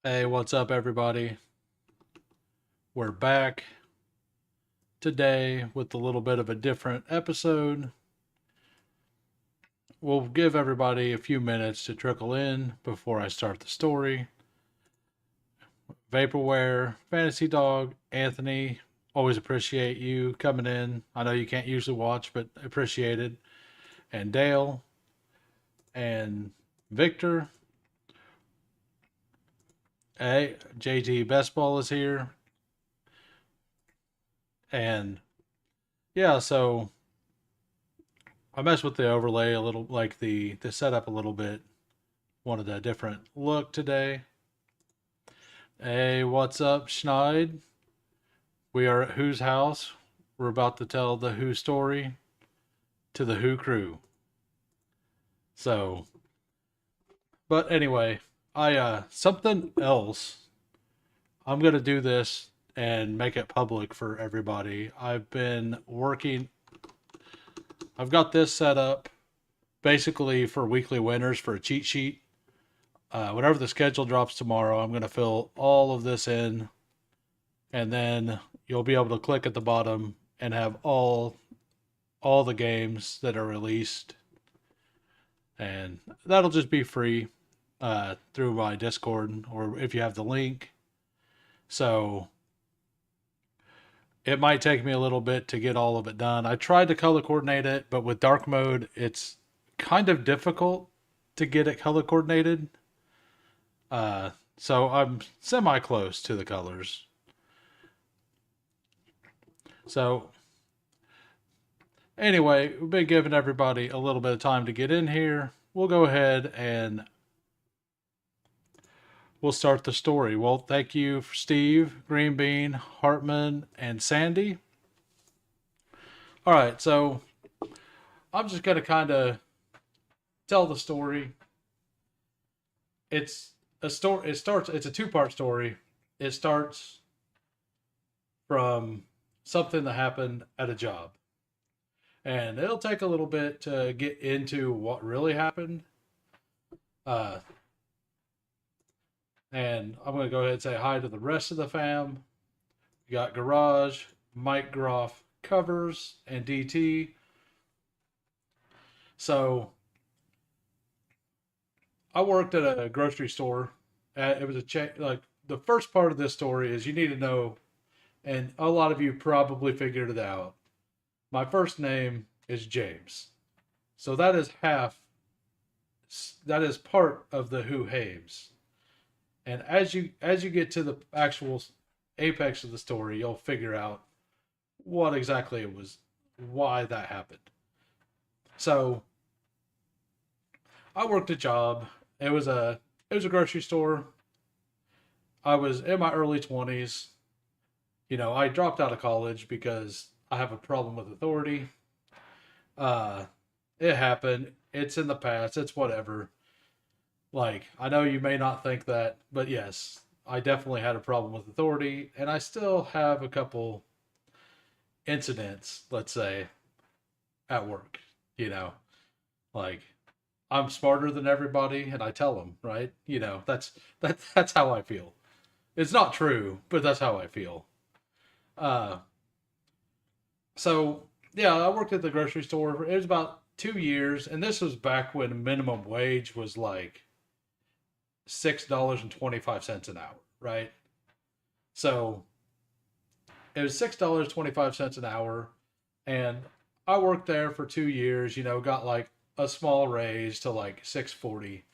Hey, what's up, everybody? We're back today with a little bit of a different episode. We'll give everybody a few minutes to trickle in before I start the story. Vaporware, Fantasy Dog, Anthony, always appreciate you coming in. I know you can't usually watch, but appreciated. And Dale and Victor. Hey, JT Bestball is here. And yeah, so I messed with the overlay a little, like the setup a little bit. Wanted a different look today. Hey, what's up, Schneid? We are at Who's house. We're about to tell the Who story to the Who crew. So, but anyway, I something else. I'm gonna do this and make it public for everybody. I've been working. I've got this set up basically for weekly winners for a cheat sheet. Whenever the schedule drops tomorrow, I'm going to fill all of this in, and then you'll be able to click at the bottom and have all the games that are released, and that'll just be free through my Discord or if you have the link. So it might take me a little bit to get all of it done. I tried to color coordinate it, but with dark mode, it's kind of difficult to get it color coordinated. So I'm semi close to the colors. So anyway, we've been giving everybody a little bit of time to get in here. We'll go ahead and we'll start the story. Well, thank you for Steve, Green Bean, Hartman, and Sandy. All right, so I'm just gonna kind of tell the story. It's a story. It starts. It's a two-part story. It starts from something that happened at a job, and it'll take a little bit to get into what really happened. Uh, and I'm going to go ahead and say hi to the rest of the fam. We got Garage, Mike Groff, Covers, and DT. So I worked at a grocery store. It was like the first part of this story is you need to know, and a lot of you probably figured it out. My first name is James, so that is half. That is part of the Hoohames. And as you get to the actual apex of the story, you'll figure out what exactly it was, why that happened. So I worked a job. It was a grocery store. I was in my early 20s. I dropped out of college because I have a problem with authority. Uh, it happened. It's in the past. It's whatever. Like, I know you may not think that, but yes, I definitely had a problem with authority, and I still have a couple incidents, let's say, at work. You know, like I'm smarter than everybody, and I tell them, right? That's how I feel. It's not true, but that's how I feel. Uh, so yeah, I worked at the grocery store. It was about 2 years, and this was back when minimum wage was like $6.25 an hour, right? So it was $6.25 an hour, and I worked there for 2 years. Got like a small raise to like 640,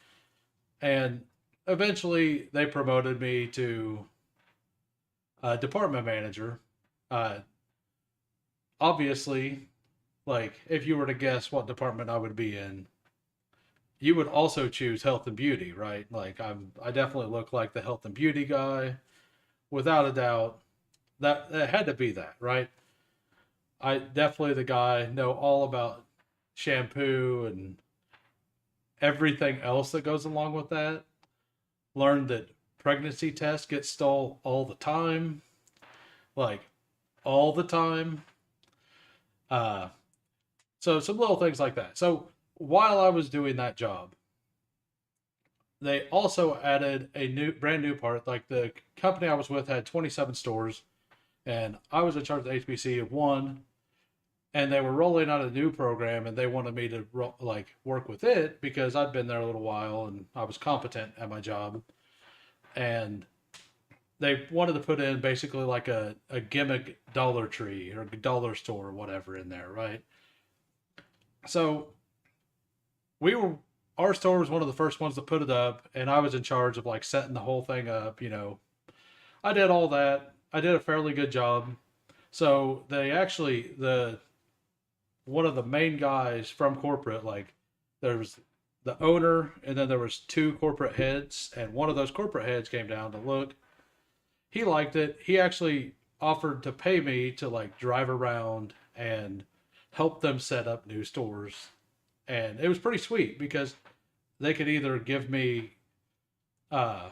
and eventually they promoted me to department manager. Uh, Obviously, like if you were to guess what department I would be in, you would also choose health and beauty, right? Like I definitely look like the health and beauty guy, without a doubt. That had to be that, right? I definitely the guy know all about shampoo and everything else that goes along with that. Learned that pregnancy tests get stole all the time, like all the time. Uh, so some little things like that. So while I was doing that job, they also added a brand new part. Like the company I was with had 27 stores, and I was in charge of the HBC of one, and they were rolling out a new program, and they wanted me to like work with it because I'd been there a little while and I was competent at my job, and they wanted to put in basically like a gimmick Dollar Tree or dollar store or whatever in there, right? So we were our store was one of the first ones to put it up, and I was in charge of like setting the whole thing up. I did all that. I did a fairly good job. So they actually the one of the main guys from corporate, like there was the owner, and then there was two corporate heads, and one of those corporate heads came down to look. He liked it. He actually offered to pay me to like drive around and help them set up new stores. And it was pretty sweet because they could either give me uh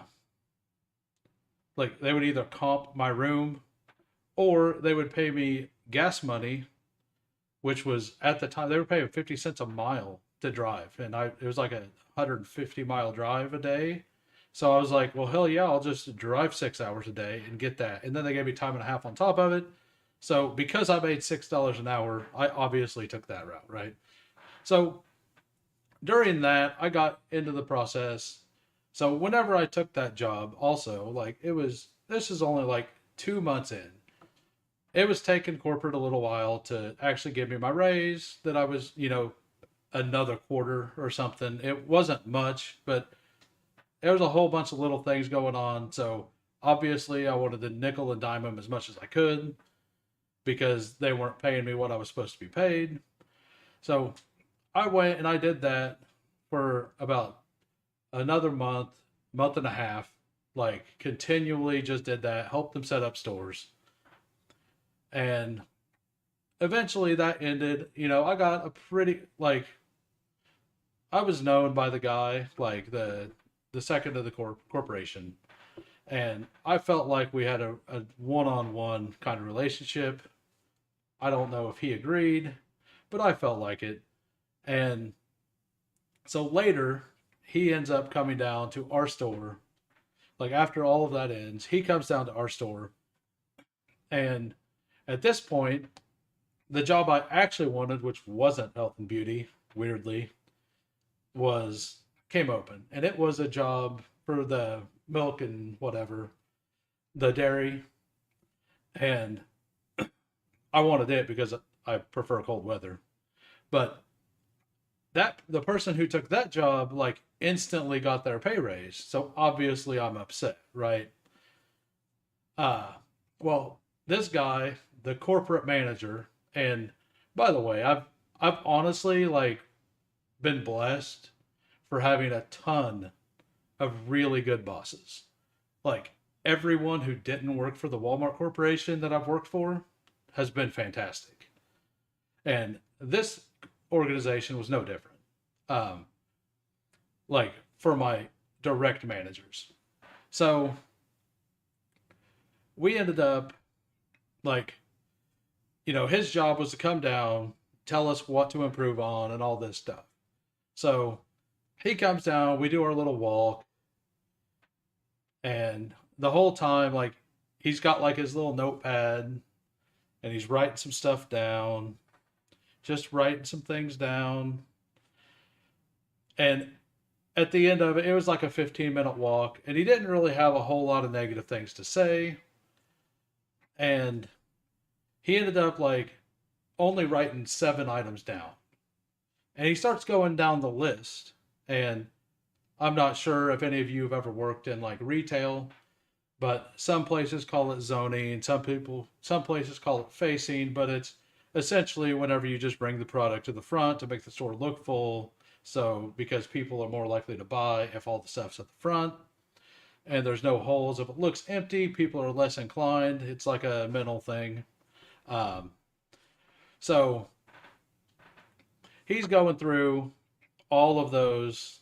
like they would either comp my room, or they would pay me gas money, which was at the time they were paying 50 cents a mile to drive, and I it was like a 150-mile drive a day. So I was like, well, hell yeah, I'll just drive 6 hours a day and get that. And then they gave me time and a half on top of it. So because I made $6 an hour, I obviously took that route, right? So during that, I got into the process. So whenever I took that job, also, like this is only like 2 months in. It was taking corporate a little while to actually give me my raise that I was, another quarter or something. It wasn't much, but there was a whole bunch of little things going on. So obviously, I wanted to nickel and dime them as much as I could because they weren't paying me what I was supposed to be paid. So I went and I did that for about another month and a half, like continually just did that, helped them set up stores. And eventually that ended. I got a pretty, like, I was known by the guy, like the second of the corporation. And I felt like we had a one-on-one kind of relationship. I don't know if he agreed, but I felt like it. And so later, he ends up coming down to our store. Like after all of that ends, he comes down to our store. And at this point, the job I actually wanted, which wasn't health and beauty, weirdly, was came open. And it was a job for the milk and whatever, the dairy. And I wanted it because I prefer cold weather. But that the person who took that job like instantly got their pay raise. So obviously I'm upset, right? Uh well, this guy, the corporate manager, and by the way, I've honestly like been blessed for having a ton of really good bosses. Like everyone who didn't work for the Walmart Corporation that I've worked for has been fantastic. And this organization was no different. Um, like for my direct managers. So we ended up like, his job was to come down, tell us what to improve on and all this stuff. So he comes down, we do our little walk, and the whole time, like, he's got like his little notepad and he's writing some stuff down, just writing some things down. And at the end of it, it was like a 15-minute walk, and he didn't really have a whole lot of negative things to say. And he ended up like only writing 7 items down. And he starts going down the list. And I'm not sure if any of you have ever worked in like retail, but some places call it zoning, some places call it facing, but it's essentially whenever you just bring the product to the front to make the store look full. So because people are more likely to buy if all the stuff's at the front and there's no holes. If it looks empty, people are less inclined. It's like a mental thing. Um, so he's going through all of those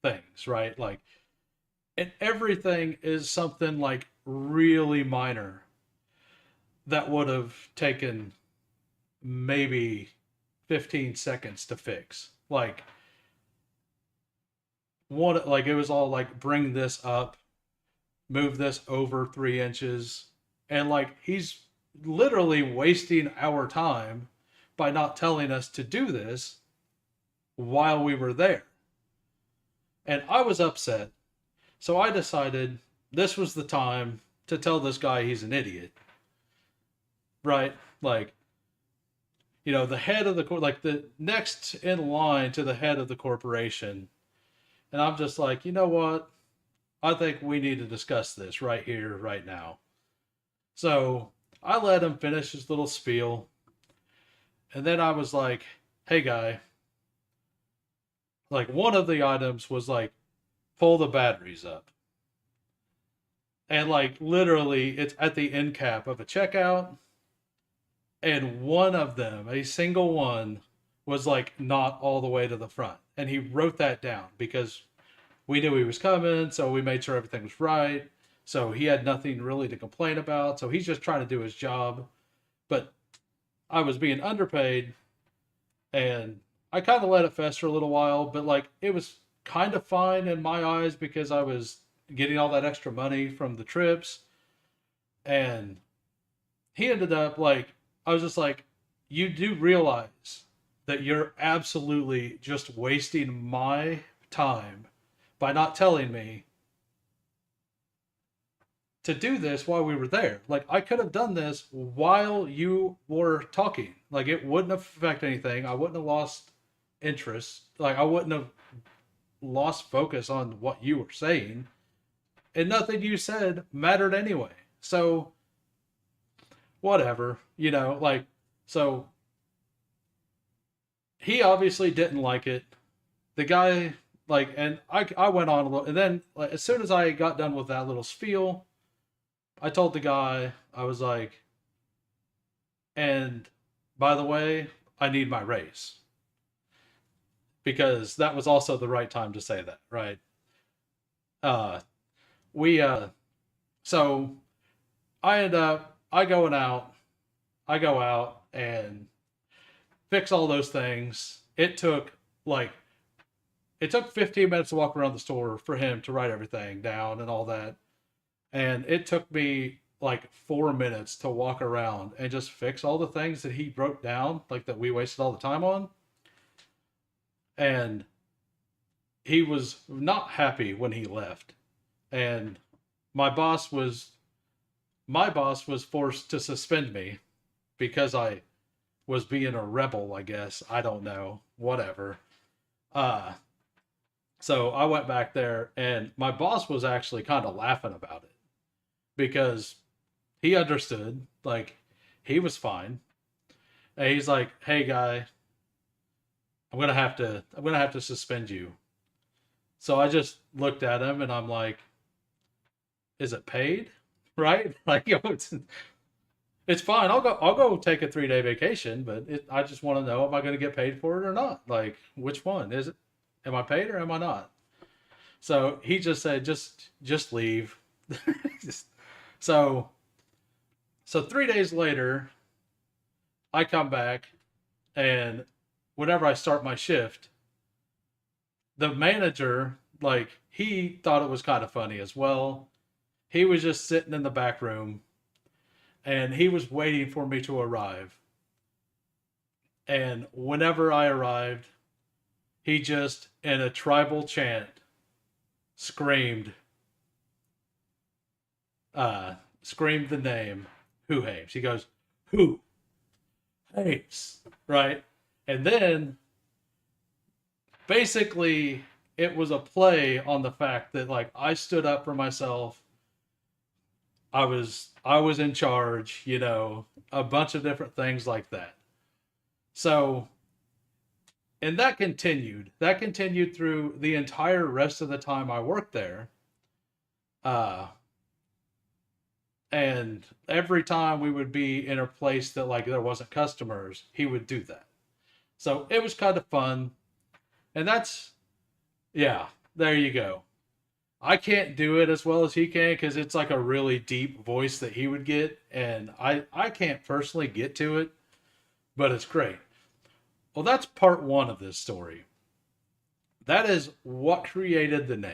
things, right? Like, and everything is something like really minor that would have taken maybe 15 seconds to fix. Like, one, like it was all like bring this up, move this over 3 inches, and like he's literally wasting our time by not telling us to do this while we were there. And I was upset. So I decided this was the time to tell this guy he's an idiot. Right? Like, the head of the like the next in line to the head of the corporation. And I'm just like, you know what? I think we need to discuss this right here, right now. So I let him finish his little spiel. And then I was like, hey, guy, like one of the items was like, pull the batteries up. And like literally, it's at the end cap of a checkout. And one of them, a single one, was like not all the way to the front. And he wrote that down because we knew he was coming, so we made sure everything was right. So he had nothing really to complain about. So he's just trying to do his job. But I was being underpaid, and I kind of let it fester a little while, but like it was kind of fine in my eyes because I was getting all that extra money from the trips. And he ended up like, I was just like, you do realize that you're absolutely just wasting my time by not telling me to do this while we were there. Like, I could have done this while you were talking. Like, it wouldn't affect anything. I wouldn't have lost interest. Like, I wouldn't have lost focus on what you were saying. And nothing you said mattered anyway. So, whatever, like, so he obviously didn't like it. The guy, like, and I went on a little, and then like, as soon as I got done with that little spiel, I told the guy, I was like, and by the way, I need my raise. Because that was also the right time to say that, right? Uh, we, so I end up, I go out and fix all those things. It took 15 minutes to walk around the store for him to write everything down and all that. And it took me like 4 minutes to walk around and just fix all the things that he wrote down, like that we wasted all the time on. And he was not happy when he left. And my boss was forced to suspend me because I was being a rebel, I guess. I don't know. Whatever. So I went back there, and my boss was actually kind of laughing about it because he understood. Like, he was fine. And he's like, "Hey, guy, I'm gonna have to suspend you." So I just looked at him, and I'm like, "Is it paid?" Right? Like, it's fine. I'll go take a 3-day vacation, but I just want to know, am I going to get paid for it or not? Like, which one is it? Am I paid or am I not? So he just said, just leave. so, so 3 days later, I come back, and whenever I start my shift, the manager, like, he thought it was kind of funny as well. He was just sitting in the back room, and he was waiting for me to arrive. And whenever I arrived, he just, in a tribal chant, screamed the name Hoohames. He goes, "Who? Hames," right? And then basically it was a play on the fact that like I stood up for myself. I was in charge, a bunch of different things like that. So, and that continued. That continued through the entire rest of the time I worked there. And every time we would be in a place that like there wasn't customers, he would do that. So it was kind of fun. And yeah, there you go. I can't do it as well as he can because it's like a really deep voice that he would get. And I can't personally get to it, but it's great. Well, that's part one of this story. That is what created the name.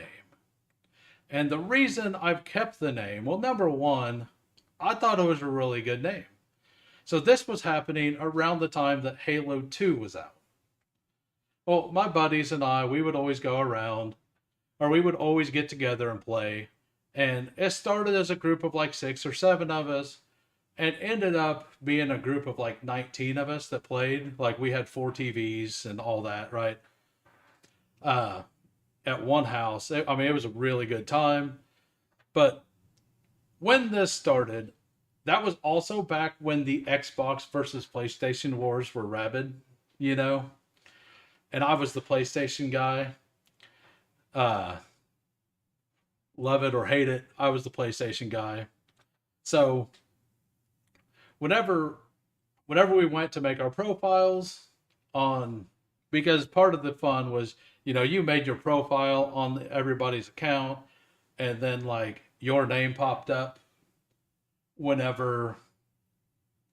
And the reason I've kept the name, well, number one, I thought it was a really good name. So this was happening around the time that Halo 2 was out. Well, my buddies and I, we would always go around, or we would always get together and play. And it started as a group of like 6 or 7 of us, and ended up being a group of like 19 of us that played. Like we had 4 TVs and all that, right? Uh, at one house. I mean, it was a really good time. But when this started, that was also back when the Xbox versus PlayStation wars were rabid, you know? And I was the PlayStation guy. Uh, love it or hate it, I was the PlayStation guy. So whenever whenever we went to make our profiles on, because part of the fun was, you made your profile on everybody's account, and then like your name popped up whenever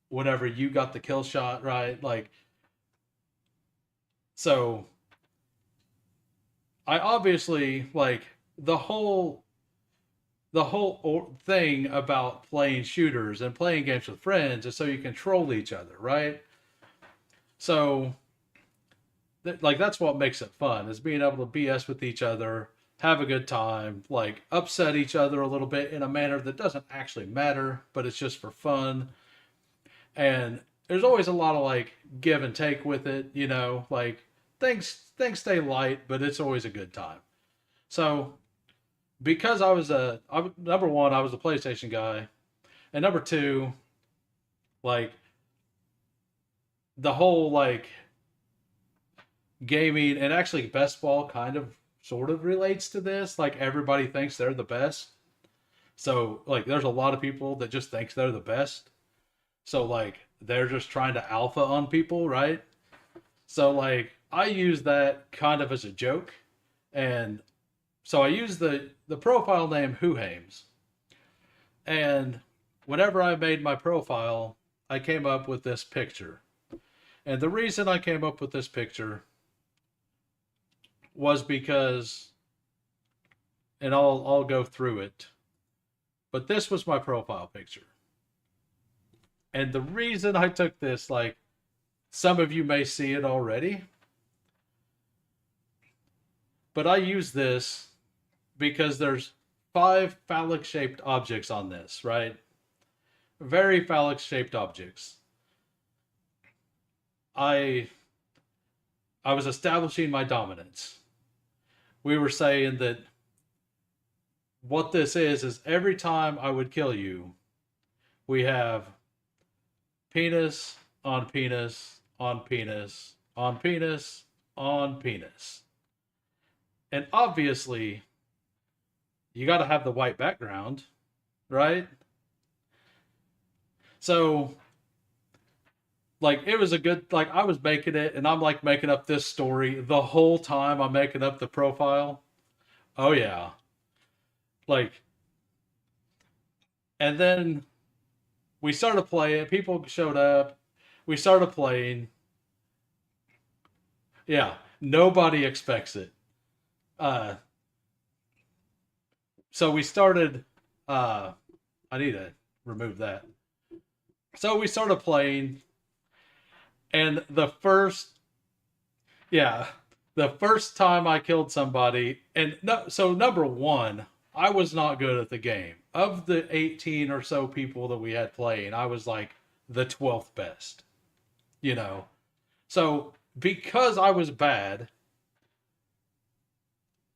whenever you got the kill shot, right? Like, so I obviously like the whole thing about playing shooters and playing games with friends is so you control each other, right? So like that's what makes it fun, is being able to BS with each other, have a good time, like upset each other a little bit in a manner that doesn't actually matter, but it's just for fun. And there's always a lot of like give and take with it, like things stay light, but it's always a good time. So because number one, I was a PlayStation guy, and number two, like the whole like gaming, and actually best ball kind of sort of relates to this. Like everybody thinks they're the best. So like there's a lot of people that just thinks they're the best. So like they're just trying to alpha on people, right? So like I use that kind of as a joke. And so I use the profile name Hoohames. And whenever I made my profile, I came up with this picture. And the reason I came up with this picture was because, and I'll go through it, but this was my profile picture. And the reason I took this, like some of you may see it already, but I use this because there's 5 phallic shaped objects on this, right? Very phallic shaped objects. I I was establishing my dominance. We were saying that what this is every time I would kill you, we have penis on penis on penis on penis on penis. And obviously, you got to have the white background, right? So, like, it was a good, like, I was making it, and I'm like making up this story the whole time I'm making up the profile. Oh, yeah. Like, and then we started playing, people showed up, we started playing. Yeah, nobody expects it. Uh, so we started, uh, I need to remove that. So we started playing, and yeah, the first time I killed somebody, and no, so number one, I was not good at the game. Of the 18 or so people that we had playing, I was like the 12th best, you know? So because I was bad,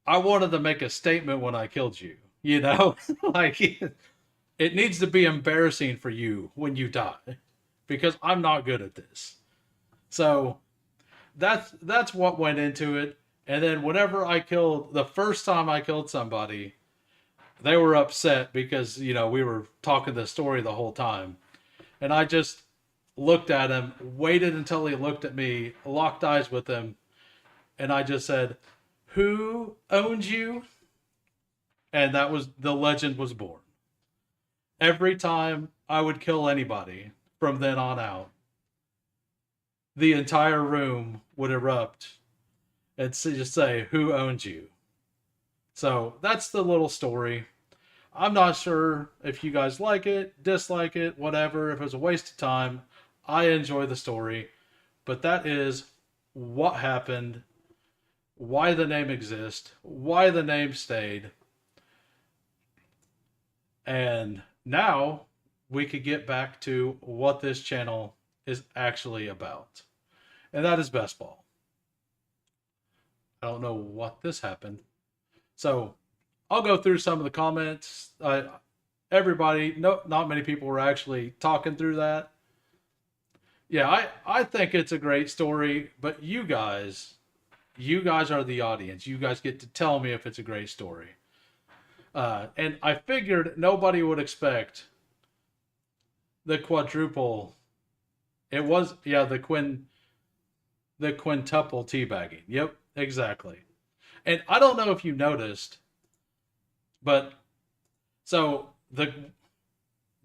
I wanted to make a statement when I killed you, you know? Like, it needs to be embarrassing for you when you die because I'm not good at this. So that's what went into it. And then whenever I killed, the first time I killed somebody, they were upset because, we were talking the story the whole time. And I just looked at him, waited until he looked at me, locked eyes with him, and I just said, "Who owns you?" And that was, the legend was born. Every time I would kill anybody from then on out, the entire room would erupt and just say, who owns you? So that's the little story. I'm not sure if you guys like it, dislike it, whatever. If it was a waste of time, I enjoy the story. But that is what happened, why the name exists, why the name stayed. And now we could get back to what this channel is actually about. And that is best ball. I don't know what this happened. So I'll go through some of the comments. Everybody, no, not many people were actually talking through that. Yeah, I think it's a great story, but you guys are the audience. You guys get to tell me if it's a great story. And I figured nobody would expect the quadruple. It was, yeah, the quintuple teabagging. Yep, exactly. And I don't know if you noticed, but so the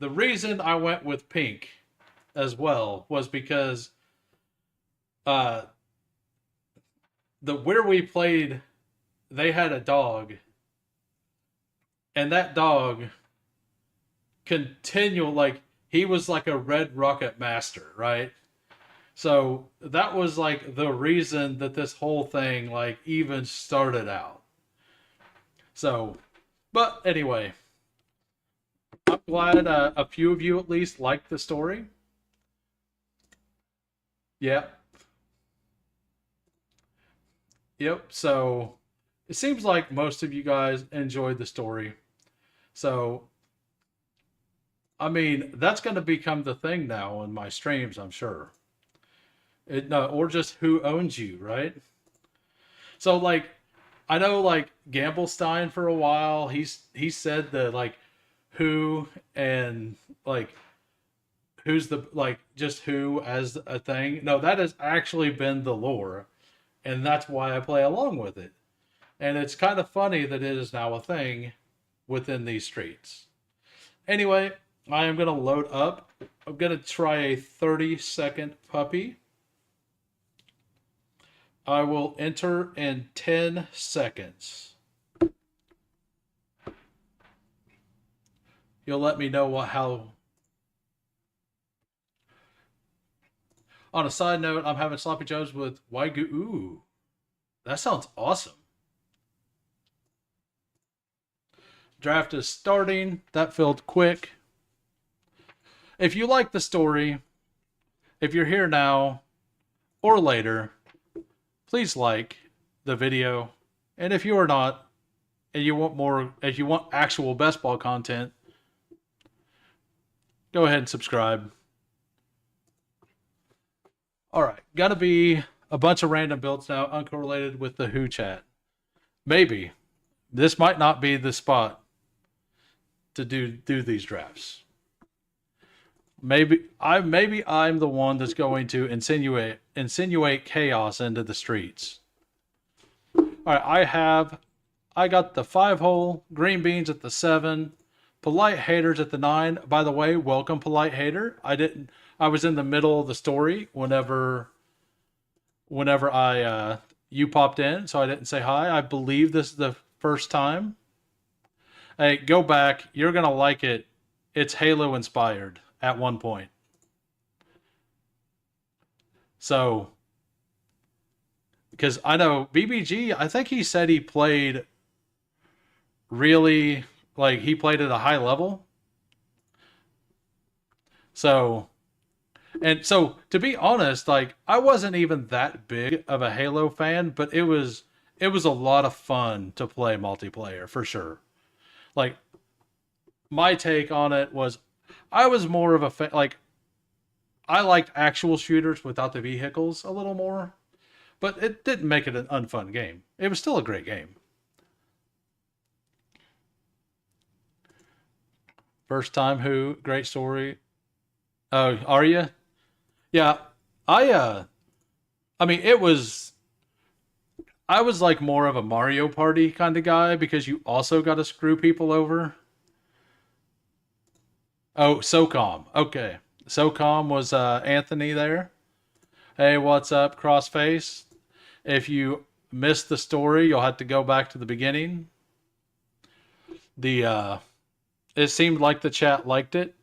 reason I went with pink as well was because the where we played, they had a dog, and that dog continual, like, he was like a red rocket master, right? So that was like the reason that this whole thing like even started out. So, but anyway, I'm glad a few of you at least liked the story. Yep. Yep. So it seems like most of you guys enjoyed the story. So, I mean, that's going to become the thing now in my streams, I'm sure. No, or just who owns you, right? So, like, I know, like, Gamblestein for a while, he said the, like, who and, like, who's the, like, just who as a thing. No, that has actually been the lore, and that's why I play along with it. And it's kind of funny that it is now a thing within these streets. Anyway, I am going to load up. I'm going to try a 30-second puppy. I will enter in 10 seconds. You'll let me know how. On a side note, I'm having sloppy joes with Wagyu. Ooh, that sounds awesome. Draft is starting. That filled quick. If you like the story, if you're here now or later, please like the video. And if you are not, and you want more, if you want actual best ball content, go ahead and subscribe. All right, gotta be a bunch of random builds now, uncorrelated with the Who chat. Maybe this might not be the spot to do these drafts. Maybe I'm the one that's going to insinuate chaos into the streets. All right, I got the 5-hole, green beans at the 7, polite haters at the 9. By the way, welcome, polite hater. I was in the middle of the story whenever you popped in, so I didn't say hi. I believe this is the first time. Hey, go back. You're gonna like it. It's Halo inspired at one point. So, because I know BBG, I think he said he played really, like, he played at a high level. So, and so to be honest, like, I wasn't even that big of a Halo fan, but it was a lot of fun to play multiplayer for sure. Like, my take on it was, I was more of a like, I liked actual shooters without the vehicles a little more, but it didn't make it an unfun game. It was still a great game. First time Who, great story. Oh, are you? Yeah, I mean, I was like more of a Mario Party kind of guy because you also got to screw people over. Oh, SOCOM. Okay. SOCOM was Anthony there. Hey, what's up, Crossface? If you missed the story, you'll have to go back to the beginning. The It seemed like the chat liked it.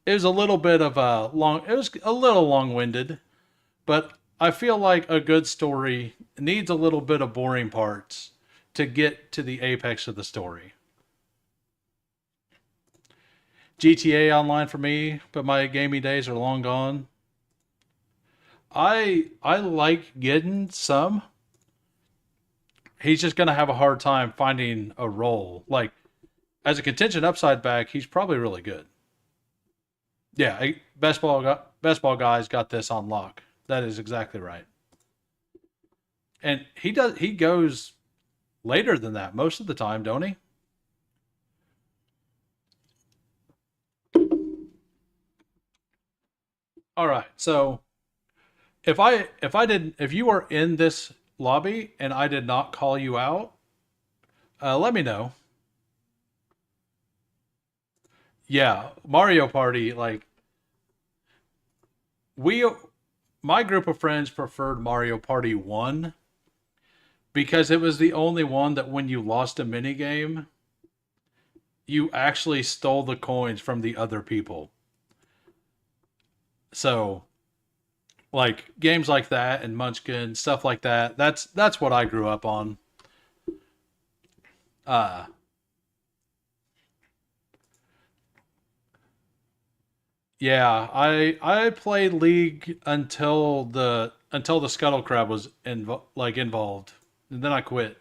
It was a little bit of a long. It was a little long-winded, but I feel like a good story needs a little bit of boring parts to get to the apex of the story. GTA Online for me, but my gaming days are long gone. I like getting some. He's just gonna have a hard time finding a role. Like as a contingent upside back, he's probably really good. Yeah, best ball guys got this on lock. That is exactly right. And he goes later than that most of the time, don't he? All right. So if you are in this lobby and I did not call you out, let me know. Yeah, Mario Party, like we my group of friends preferred Mario Party 1 because it was the only one that when you lost a mini game, you actually stole the coins from the other people. So, like games like that and Munchkin, stuff like that, that's what I grew up on. Uh yeah, I played League until the Scuttle Crab was involved. And then I quit.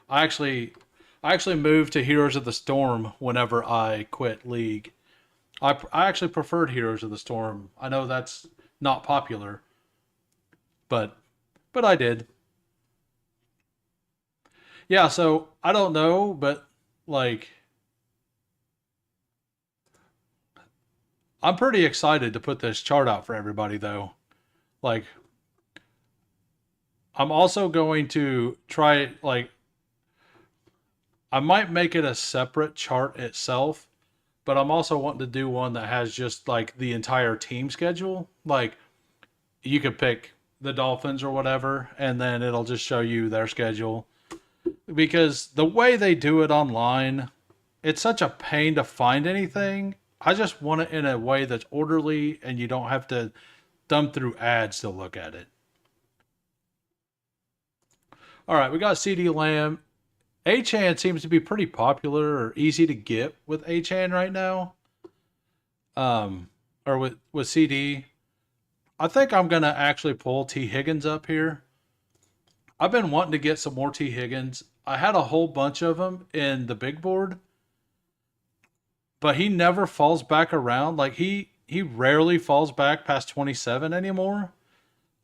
I actually I actually moved to Heroes of the Storm whenever I quit League. I actually preferred Heroes of the Storm. I know that's not popular, but I did. Yeah, so I don't know, but like I'm pretty excited to put this chart out for everybody though. Like I'm also going to try like I might make it a separate chart itself, but I'm also wanting to do one that has just like the entire team schedule. Like you could pick the Dolphins or whatever, and then it'll just show you their schedule. Because the way they do it online, it's such a pain to find anything. I just want it in a way that's orderly and you don't have to thumb through ads to look at it. All right, we got CD Lamb. Achan seems to be pretty popular or easy to get with Achan right now. Or with CD. I think I'm gonna actually pull T Higgins up here. I've been wanting to get some more T Higgins. I had a whole bunch of them in the big board, but he never falls back around. Like he rarely falls back past 27 anymore.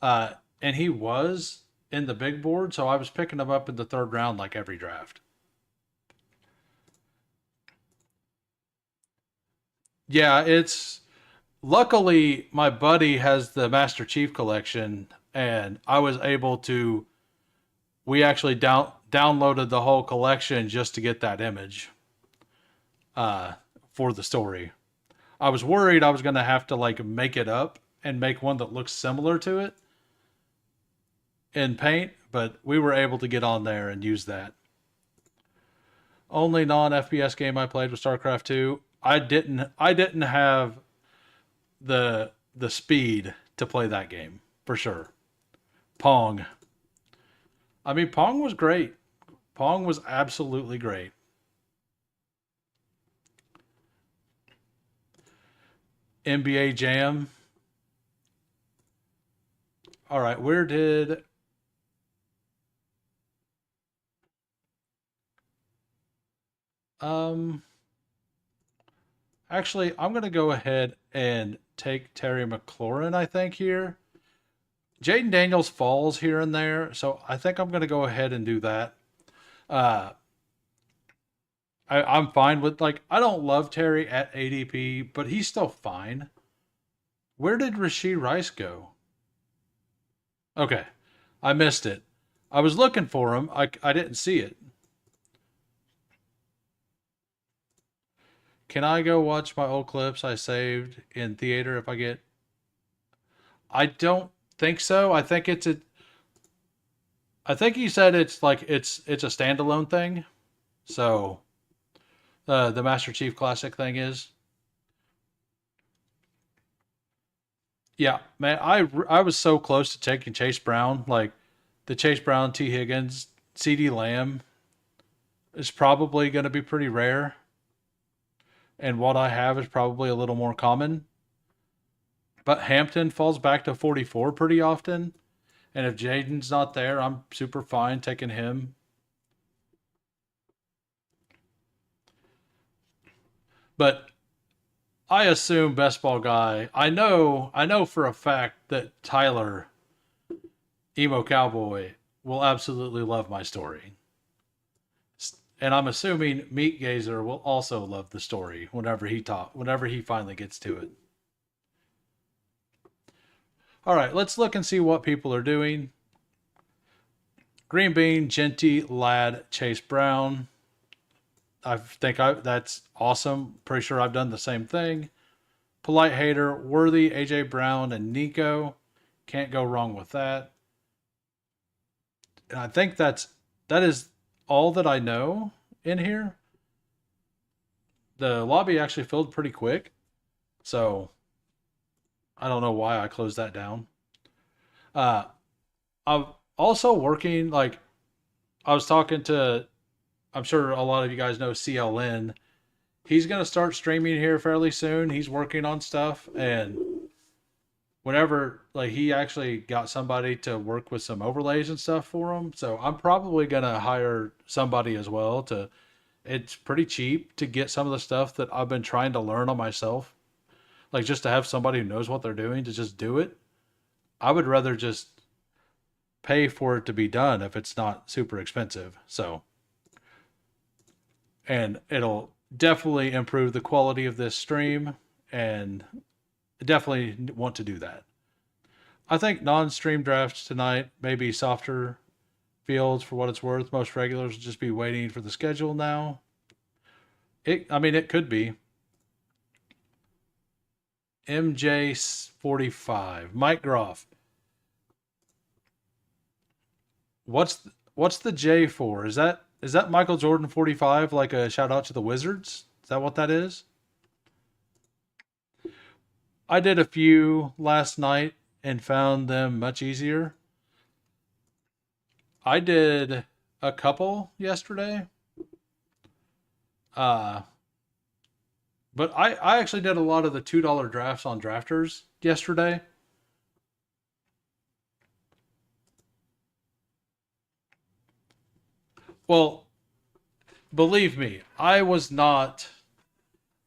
And he was in the big board, so I was picking him up in the third round like every draft. Yeah, it's luckily my buddy has the Master Chief collection, and I was able to. We actually downloaded the whole collection just to get that image uh, for the story. I was worried I was gonna have to like make it up and make one that looks similar to it in Paint, but we were able to get on there and use that. Only non FPS game I played was StarCraft 2. I didn't have the speed to play that game for sure. Pong. I mean, Pong was great. Pong was absolutely great. NBA Jam. All right, where did um actually I'm gonna go ahead and take Terry McLaurin, I think, here. Jaden Daniels falls here and there, so I think I'm gonna go ahead and do that. Uh I'm fine with like I don't love Terry at ADP, but he's still fine. Where did Rasheed Rice go? Okay. I missed it. I was looking for him. I didn't see it. Can I go watch my old clips I saved in theater if I get I don't think so. I think it's a I think he said it's like it's a standalone thing. So the Master Chief Classic thing is. Yeah, man, I was so close to taking Chase Brown. Like the Chase Brown, T. Higgins, C.D. Lamb is probably going to be pretty rare, and what I have is probably a little more common. But Hampton falls back to 44 pretty often, and if Jaden's not there, I'm super fine taking him. But I assume best ball guy. I know for a fact that Tyler Emo Cowboy will absolutely love my story. And I'm assuming Meat Gazer will also love the story whenever he finally gets to it. All right, let's look and see what people are doing. Green Bean, Genty, Lad, Chase Brown. That's awesome. Pretty sure I've done the same thing. Polite Hater, Worthy, AJ Brown, and Nico. Can't go wrong with that. And I think that is all that I know in here. The lobby actually filled pretty quick, so I don't know why I closed that down. Uh, I'm also working like I was talking to. I'm sure a lot of you guys know CLN. He's gonna start streaming here fairly soon. He's working on stuff, and whenever like he actually got somebody to work with some overlays and stuff for him, so I'm probably gonna hire somebody as well to. It's pretty cheap to get some of the stuff that I've been trying to learn on myself. Like just to have somebody who knows what they're doing to just do it. I would rather just pay for it to be done if it's not super expensive. So, and it'll definitely improve the quality of this stream and definitely want to do that. I think non-stream drafts tonight may be softer fields for what it's worth. Most regulars will just be waiting for the schedule now. It could be. MJ45, Mike Groff. What's the J for? Is that Michael Jordan 45 like a shout out to the Wizards? Is that what that is? I did a few last night and found them much easier. I did a couple yesterday. Uh but I actually did a lot of the $2 drafts on drafters yesterday. Well, believe me, I was not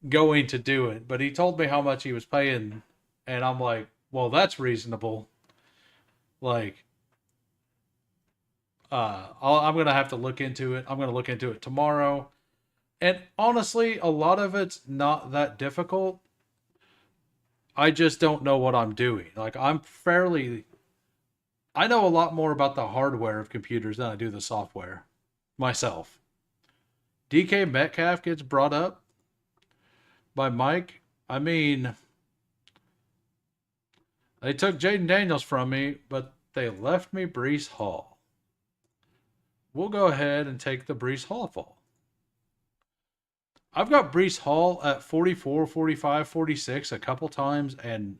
going to do it, but he told me how much he was paying, and I'm like, well, that's reasonable. Like, I'm gonna have to look into it. I'm gonna look into it tomorrow. And honestly, a lot of it's not that difficult. I just don't know what I'm doing. Like, I know a lot more about the hardware of computers than I do the software myself. DK Metcalf gets brought up by Mike. I mean, they took Jaden Daniels from me, but they left me Brees Hall. We'll go ahead and take the Brees Hall fall. I've got Brees Hall at 44, 45, 46 a couple times, and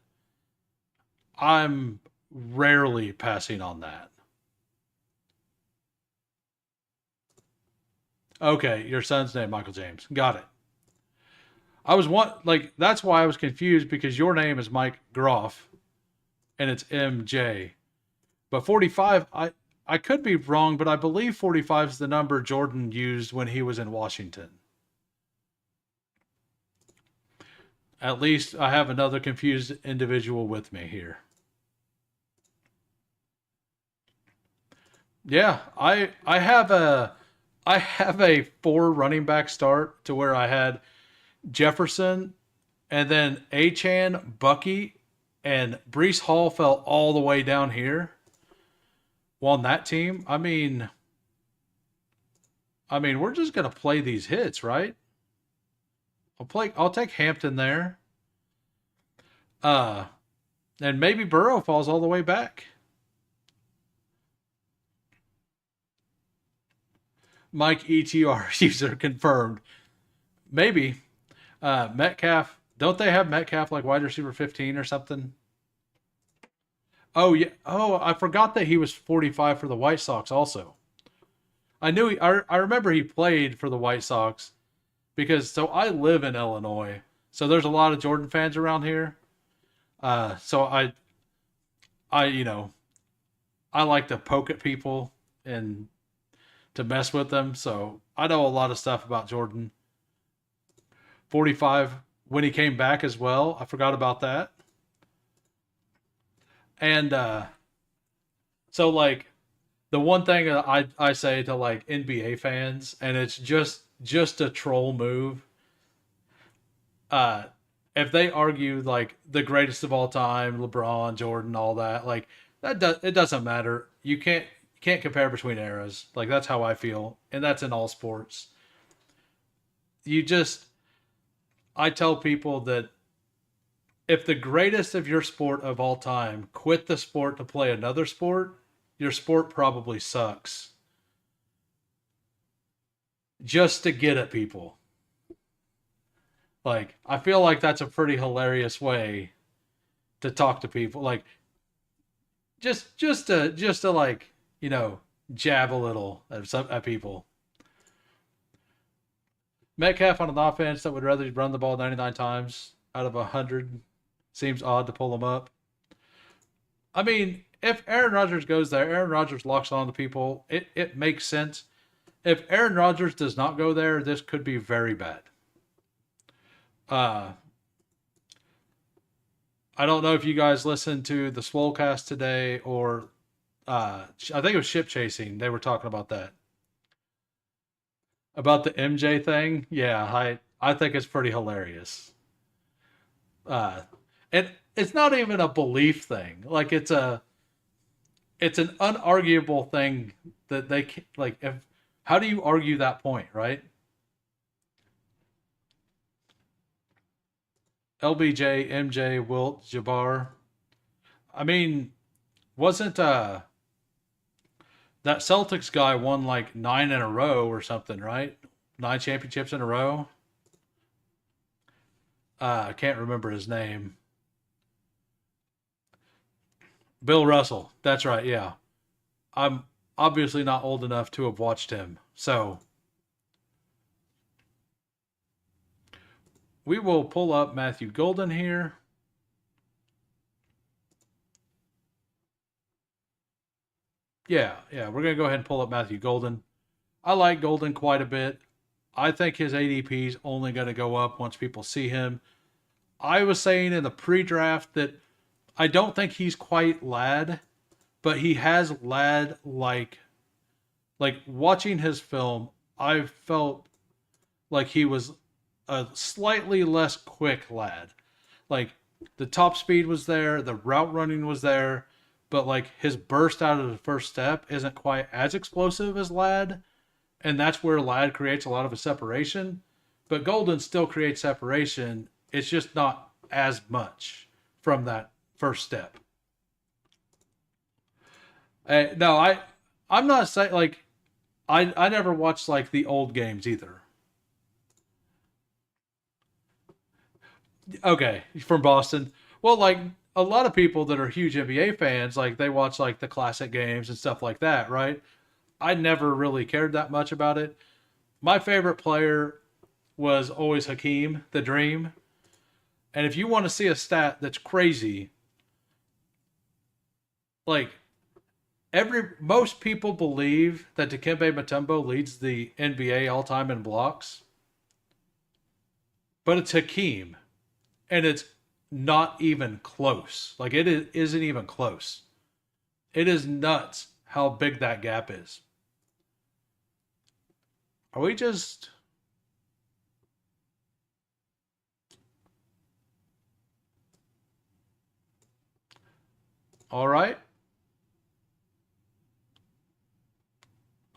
I'm rarely passing on that. Okay, your son's name, Michael James. Got it. I was that's why I was confused because your name is Mike Groff and it's MJ. But 45, I could be wrong, but I believe 45 is the number Jordan used when he was in Washington. At least I have another confused individual with me here. Yeah, I have a four running back start to where I had Jefferson and then Achan, Bucky, and Brees Hall fell all the way down here. Well, on that team, I mean, we're just gonna play these hits, right? I'll take Hampton there. Uh, and maybe Burrow falls all the way back. Mike ETR user confirmed. Maybe. Metcalf. Don't they have Metcalf like wide receiver 15 or something? Oh yeah. Oh, I forgot that he was 45 for the White Sox also. I knew I remember he played for the White Sox because so I live in Illinois. So there's a lot of Jordan fans around here. So I I like to poke at people and to mess with them. So I know a lot of stuff about Jordan. 45 when he came back as well. I forgot about that. And so like the one thing that I say to like NBA fans, and it's just a troll move. Uh, if they argue like the greatest of all time, LeBron, Jordan, all that, like it doesn't matter. You can't compare between eras. Like that's how I feel, and that's in all sports. You just I tell people that if the greatest of your sport of all time quit the sport to play another sport, your sport probably sucks. Just to get at people. Like, I feel like that's a pretty hilarious way to talk to people. Like, just to like, jab a little at people. Metcalf on an offense that would rather run the ball 99 times out of 100 seems odd to pull him up. I mean, if Aaron Rodgers goes there, Aaron Rodgers locks on to people. It makes sense. If Aaron Rodgers does not go there, this could be very bad. Uh, I don't know if you guys listened to the Swolecast today or I think it was Ship Chasing. They were talking about that. About the MJ thing. Yeah, I think it's pretty hilarious. Uh, and it's not even a belief thing. Like it's an unarguable thing that they like if how do you argue that point, right? LBJ, MJ, Wilt, Jabbar. I mean, wasn't that Celtics guy won like 9 in a row or something, right? 9 championships in a row. I can't remember his name. Bill Russell. That's right. Yeah. I'm obviously not old enough to have watched him. So we will pull up Matthew Golden here. Yeah. We're going to go ahead and pull up Matthew Golden. I like Golden quite a bit. I think his ADP is only going to go up once people see him. I was saying in the pre-draft that I don't think he's quite Lad, but he has Lad like watching his film. I felt like he was a slightly less quick Lad. Like the top speed was there, the route running was there, but like his burst out of the first step isn't quite as explosive as Lad, and that's where Lad creates a lot of a separation. But Golden still creates separation. It's just not as much from that first step. No, I'm not saying like I never watched like the old games either. Okay, from Boston. Well, like a lot of people that are huge NBA fans, like they watch like the classic games and stuff like that, right? I never really cared that much about it. My favorite player was always Hakeem, the Dream. And if you want to see a stat that's crazy, like most people believe that Dikembe Mutombo leads the NBA all time in blocks, but it's Hakeem, and it's not even close. Like isn't even close. It is nuts how big that gap is. Are we just all right?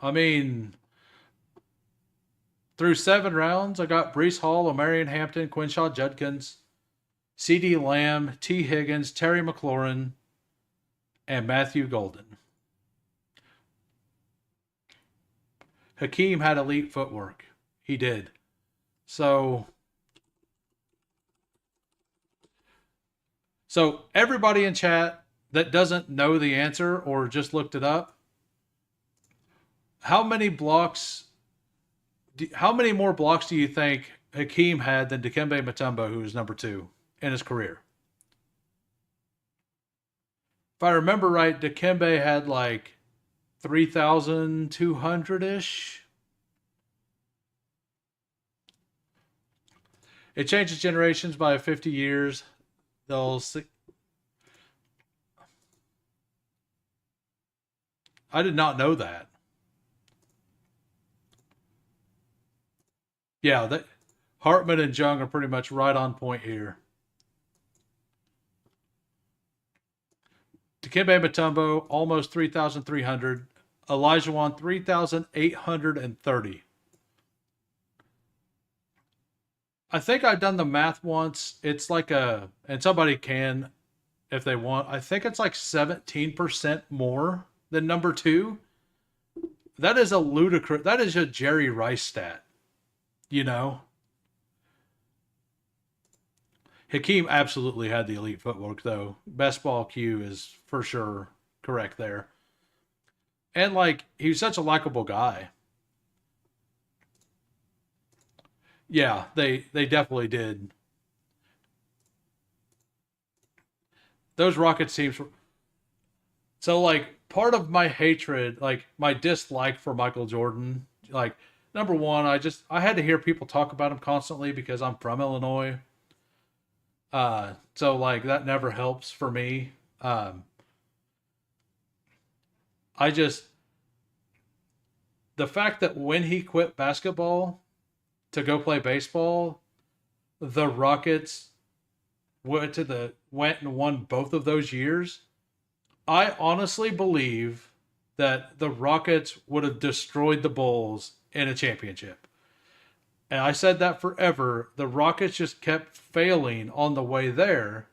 I mean, through 7 rounds, I got Brees Hall, Omarion Hampton, Quinshaw Judkins, C.D. Lamb, T. Higgins, Terry McLaurin, and Matthew Golden. Hakeem had elite footwork. He did. So, so everybody in chat that doesn't know the answer or just looked it up, how many blocks? How many more blocks do you think Hakeem had than Dikembe Mutombo, who was number 2 in his career? If I remember right, Dikembe had like 3,200 ish. It changes generations by 50 years. They'll see. I did not know that. Yeah, that Hartman and Jung are pretty much right on point here. Dikembe Mutombo, almost 3,300. Elijah 3,830. I think I've done the math once. It's like and somebody can if they want. I think it's like 17% more than number 2. That is a ludicrous, that is a Jerry Rice stat, you know? Hakeem absolutely had the elite footwork, though. Bestball Q is for sure correct there. And, like, he was such a likable guy. Yeah, they definitely did. Those Rockets teams were. So, like, part of my hatred, like, my dislike for Michael Jordan, like, number one, I had to hear people talk about him constantly because I'm from Illinois. So like that never helps for me. I just the fact that when he quit basketball to go play baseball, the Rockets went and won both of those years. I honestly believe that the Rockets would have destroyed the Bulls in a championship. And I said that forever. The Rockets just kept failing on the way there.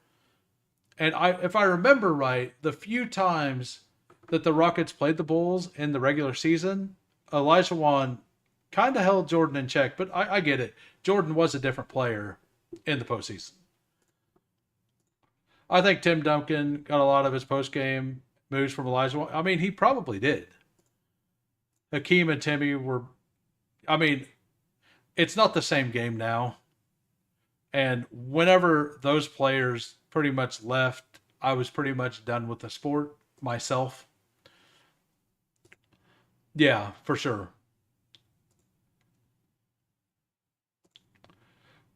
And if I remember right, the few times that the Rockets played the Bulls in the regular season, Elijah kind of held Jordan in check. But I get it. Jordan was a different player in the postseason. I think Tim Duncan got a lot of his post-game moves from Elijah. I mean, he probably did. Hakeem and Timmy were, I mean, it's not the same game now. And whenever those players pretty much left, I was pretty much done with the sport myself. Yeah, for sure.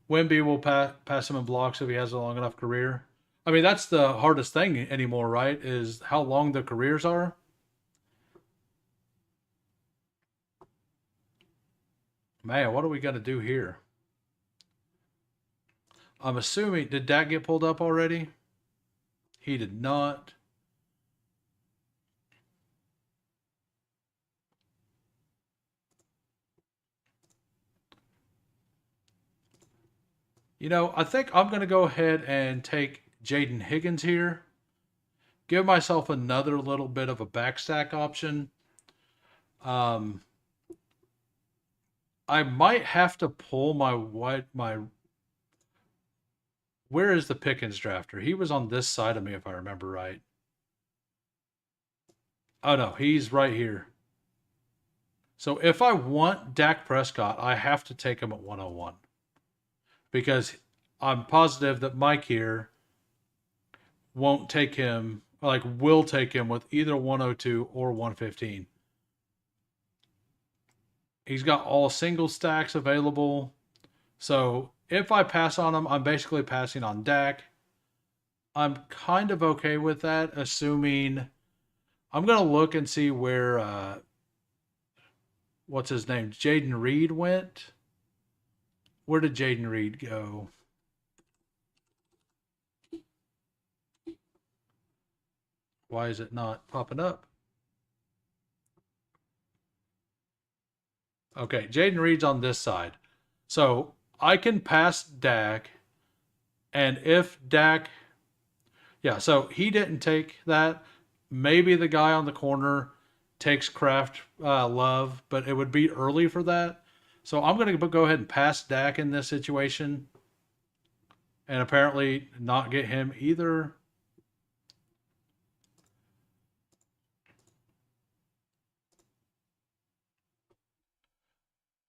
Wemby will pass him in blocks if he has a long enough career. I mean, that's the hardest thing anymore, right? Is how long the careers are. Man, what are we going to do here? I'm assuming, did Dak get pulled up already? He did not. You know, I think I'm going to go ahead and take Jaden Higgins here. Give myself another little bit of a backstack option. I might have to pull my. Where is the Pickens drafter? He was on this side of me, if I remember right. Oh no, he's right here. So if I want Dak Prescott, I have to take him at 101 because I'm positive that Mike here won't take him, like will take him with either 102 or 115. He's got all single stacks available. So if I pass on him, I'm basically passing on Dak. I'm kind of okay with that, assuming I'm going to look and see where, what's his name? Jaden Reed went. Where did Jaden Reed go? Why is it not popping up? Okay, Jaden Reed's on this side. So I can pass Dak. And if Dak, yeah, so he didn't take that. Maybe the guy on the corner takes craft love, but it would be early for that. So I'm going to go ahead and pass Dak in this situation, and apparently not get him either.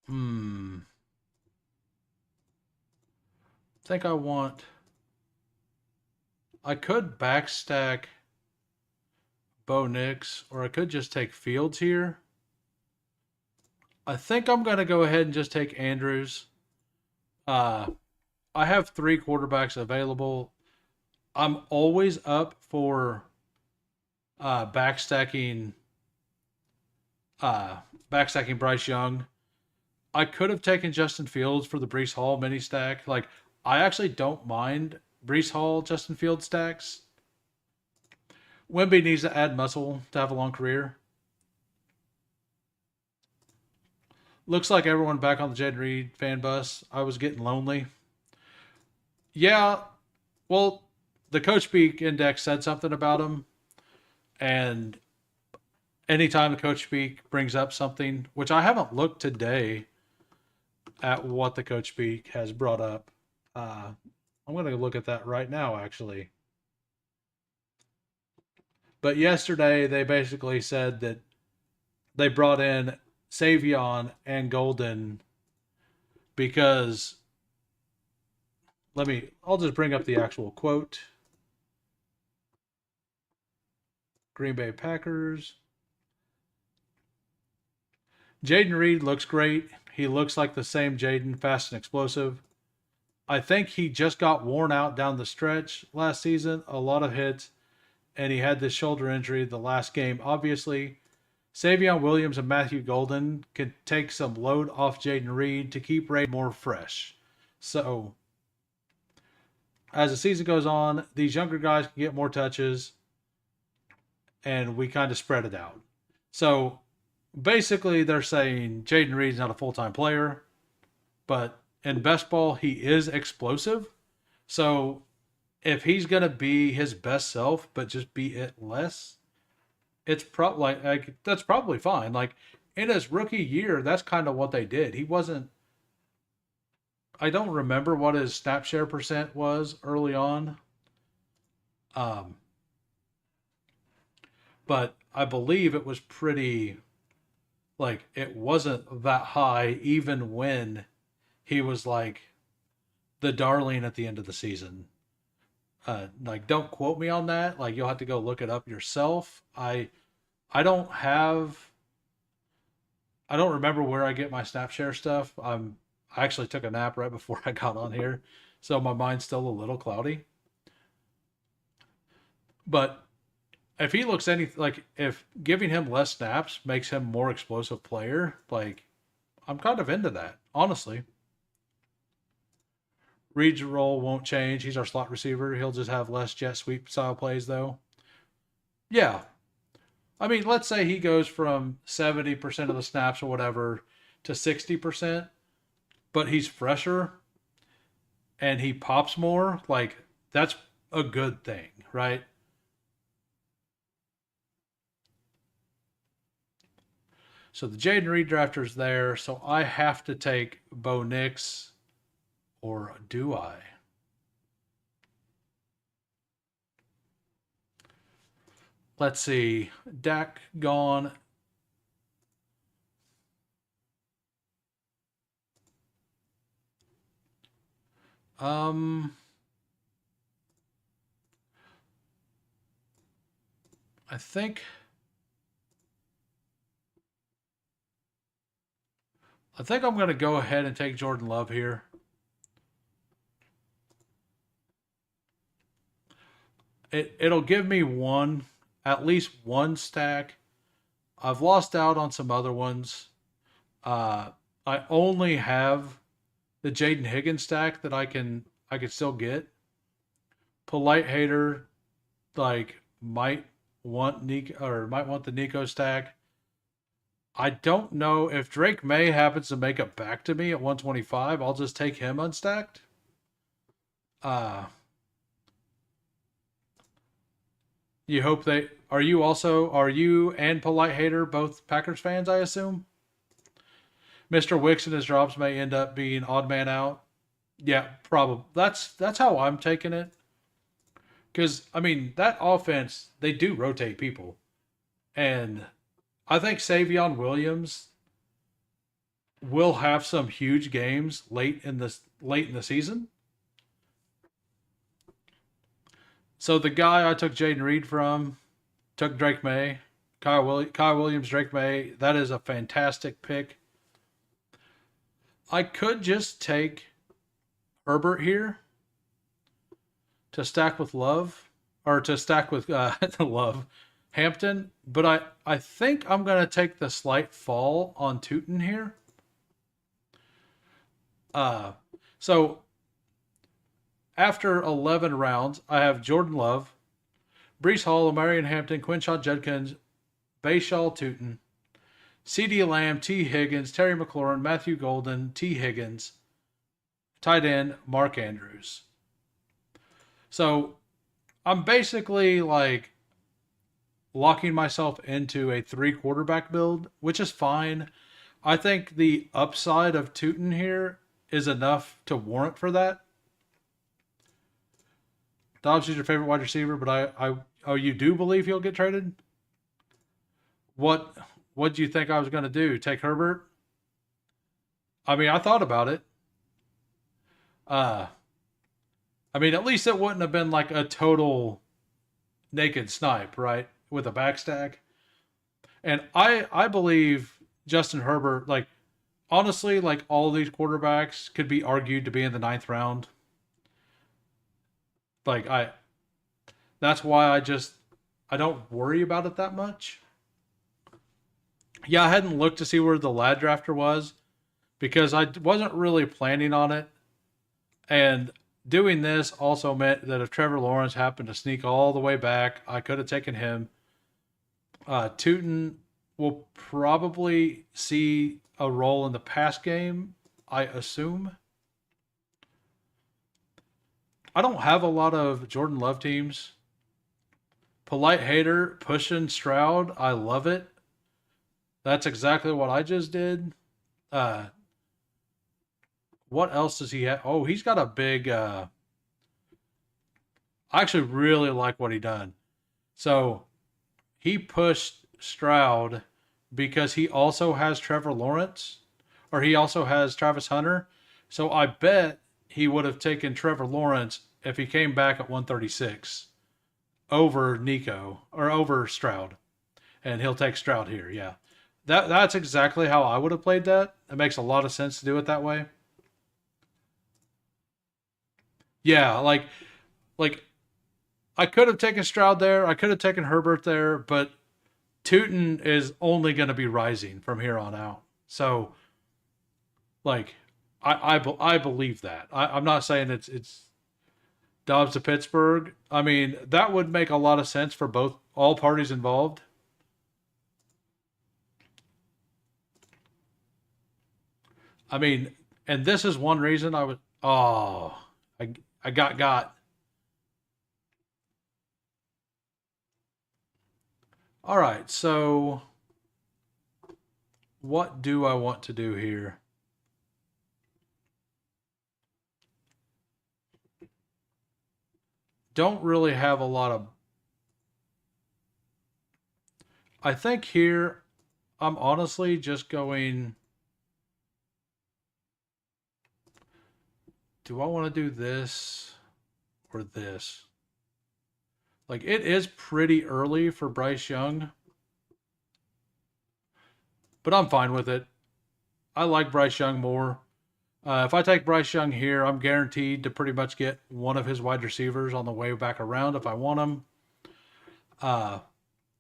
I think I want. I could backstack Bo Nix, or I could just take Fields here. I think I'm going to go ahead and just take Andrews. I have 3 quarterbacks available. I'm always up for backstacking backstacking Bryce Young. I could have taken Justin Fields for the Brees Hall mini stack. Like, I actually don't mind Brees Hall, Justin Fields stacks. Wemby needs to add muscle to have a long career. Looks like everyone back on the Jaden Reed fan bus. I was getting lonely. Yeah, well, the Coach Speak Index said something about him, and anytime the Coach Speak brings up something, which I haven't looked today at what the Coach Speak has brought up. I'm going to look at that right now, actually. But yesterday, they basically said that they brought in Savion and Golden because I'll just bring up the actual quote. Green Bay Packers. Jaden Reed looks great. He looks like the same Jaden, fast and explosive. I think he just got worn out down the stretch last season. A lot of hits, and he had this shoulder injury the last game. Obviously, Savion Williams and Matthew Golden can take some load off Jaden Reed to keep Reed more fresh. So, as the season goes on, these younger guys can get more touches, and we kind of spread it out. So, basically, they're saying Jaden Reed's not a full-time player, but in best ball, he is explosive. So, if he's going to be his best self, but just be it less, it's probably like that's probably fine. Like, in his rookie year, that's kind of what they did. He wasn't. I don't remember what his snap share percent was early on, but I believe it was pretty. Like, it wasn't that high, even when he was like the darling at the end of the season. Like, don't quote me on that. Like, you'll have to go look it up yourself. I don't remember where I get my snap share stuff. I actually took a nap right before I got on here, so my mind's still a little cloudy. But if he looks if giving him less snaps makes him more explosive player, like, I'm kind of into that, honestly. Reed's role won't change. He's our slot receiver. He'll just have less jet sweep style plays, though. Yeah. I mean, let's say he goes from 70% of the snaps or whatever to 60%, but he's fresher and he pops more. Like, that's a good thing, right? So the Jaden Reed drafter's there. So I have to take Bo Nix, or do I? Let's see. Dak gone. I think I'm going to go ahead and take Jordan Love here. It'll give me at least one stack. I've lost out on some other ones. I only have the Jaden Higgins stack that I can still get. Polite hater, like, might want the Nico stack. I don't know if Drake May happens to make it back to me at 125. I'll just take him unstacked. You hope they are. Are you and Polite Hater both Packers fans? I assume. Mr. Wicks and his drops may end up being odd man out. Yeah, probably. That's how I'm taking it. Because I mean that offense, they do rotate people, and I think Savion Williams will have some huge games late in the season. So the guy I took Jaden Reed from took Drake May, Kyle Williams, Drake May. That is a fantastic pick. I could just take Herbert here to stack with Love, or to stack with Love Hampton, but I think I'm going to take the slight fall on Tootin here. Uh, so after 11 rounds, I have Jordan Love, Brees Hall, Marion Hampton, Quinshaw Judkins, Bayshaw Tootin, C.D. Lamb, T. Higgins, Terry McLaurin, Matthew Golden, T. Higgins, tight end Mark Andrews. So I'm basically like locking myself into a 3 quarterback build, which is fine. I think the upside of Tootin here is enough to warrant for that. Dobbs is your favorite wide receiver, but oh, you do believe he'll get traded? What do you think I was going to do? Take Herbert? I mean, I thought about it. Uh, I mean, at least it wouldn't have been like a total naked snipe, right? With a backstack. And I believe Justin Herbert, like honestly, like all these quarterbacks could be argued to be in the 9th round. Like that's why I don't worry about it that much. Yeah, I hadn't looked to see where the lad drafter was because I wasn't really planning on it. And doing this also meant that if Trevor Lawrence happened to sneak all the way back, I could have taken him. Tootin will probably see a role in the pass game, I assume. I don't have a lot of Jordan Love teams. Polite Hater pushing Stroud. I love it. That's exactly what I just did. Uh, what else does he have? Oh, he's got a big. I actually really like what he done. So he pushed Stroud because he also has Trevor Lawrence, or he also has Travis Hunter. So I bet he would have taken Trevor Lawrence if he came back at 136 over Nico or over Stroud, and he'll take Stroud here. Yeah, that's exactly how I would have played that. It makes a lot of sense to do it that way. Yeah, like I could have taken Stroud there. I could have taken Herbert there, but Tootin is only going to be rising from here on out. So, like, I believe that. I'm not saying it's Dobbs to Pittsburgh. I mean, that would make a lot of sense for all parties involved. I mean, and this is one reason I was. Oh, I got. All right, so what do I want to do here? Don't really have a lot of. I think here I'm honestly just going. Do I want to do this or this? Like, it is pretty early for Bryce Young, but I'm fine with it. I like Bryce Young more. If I take Bryce Young here, I'm guaranteed to pretty much get one of his wide receivers on the way back around if I want him. Uh,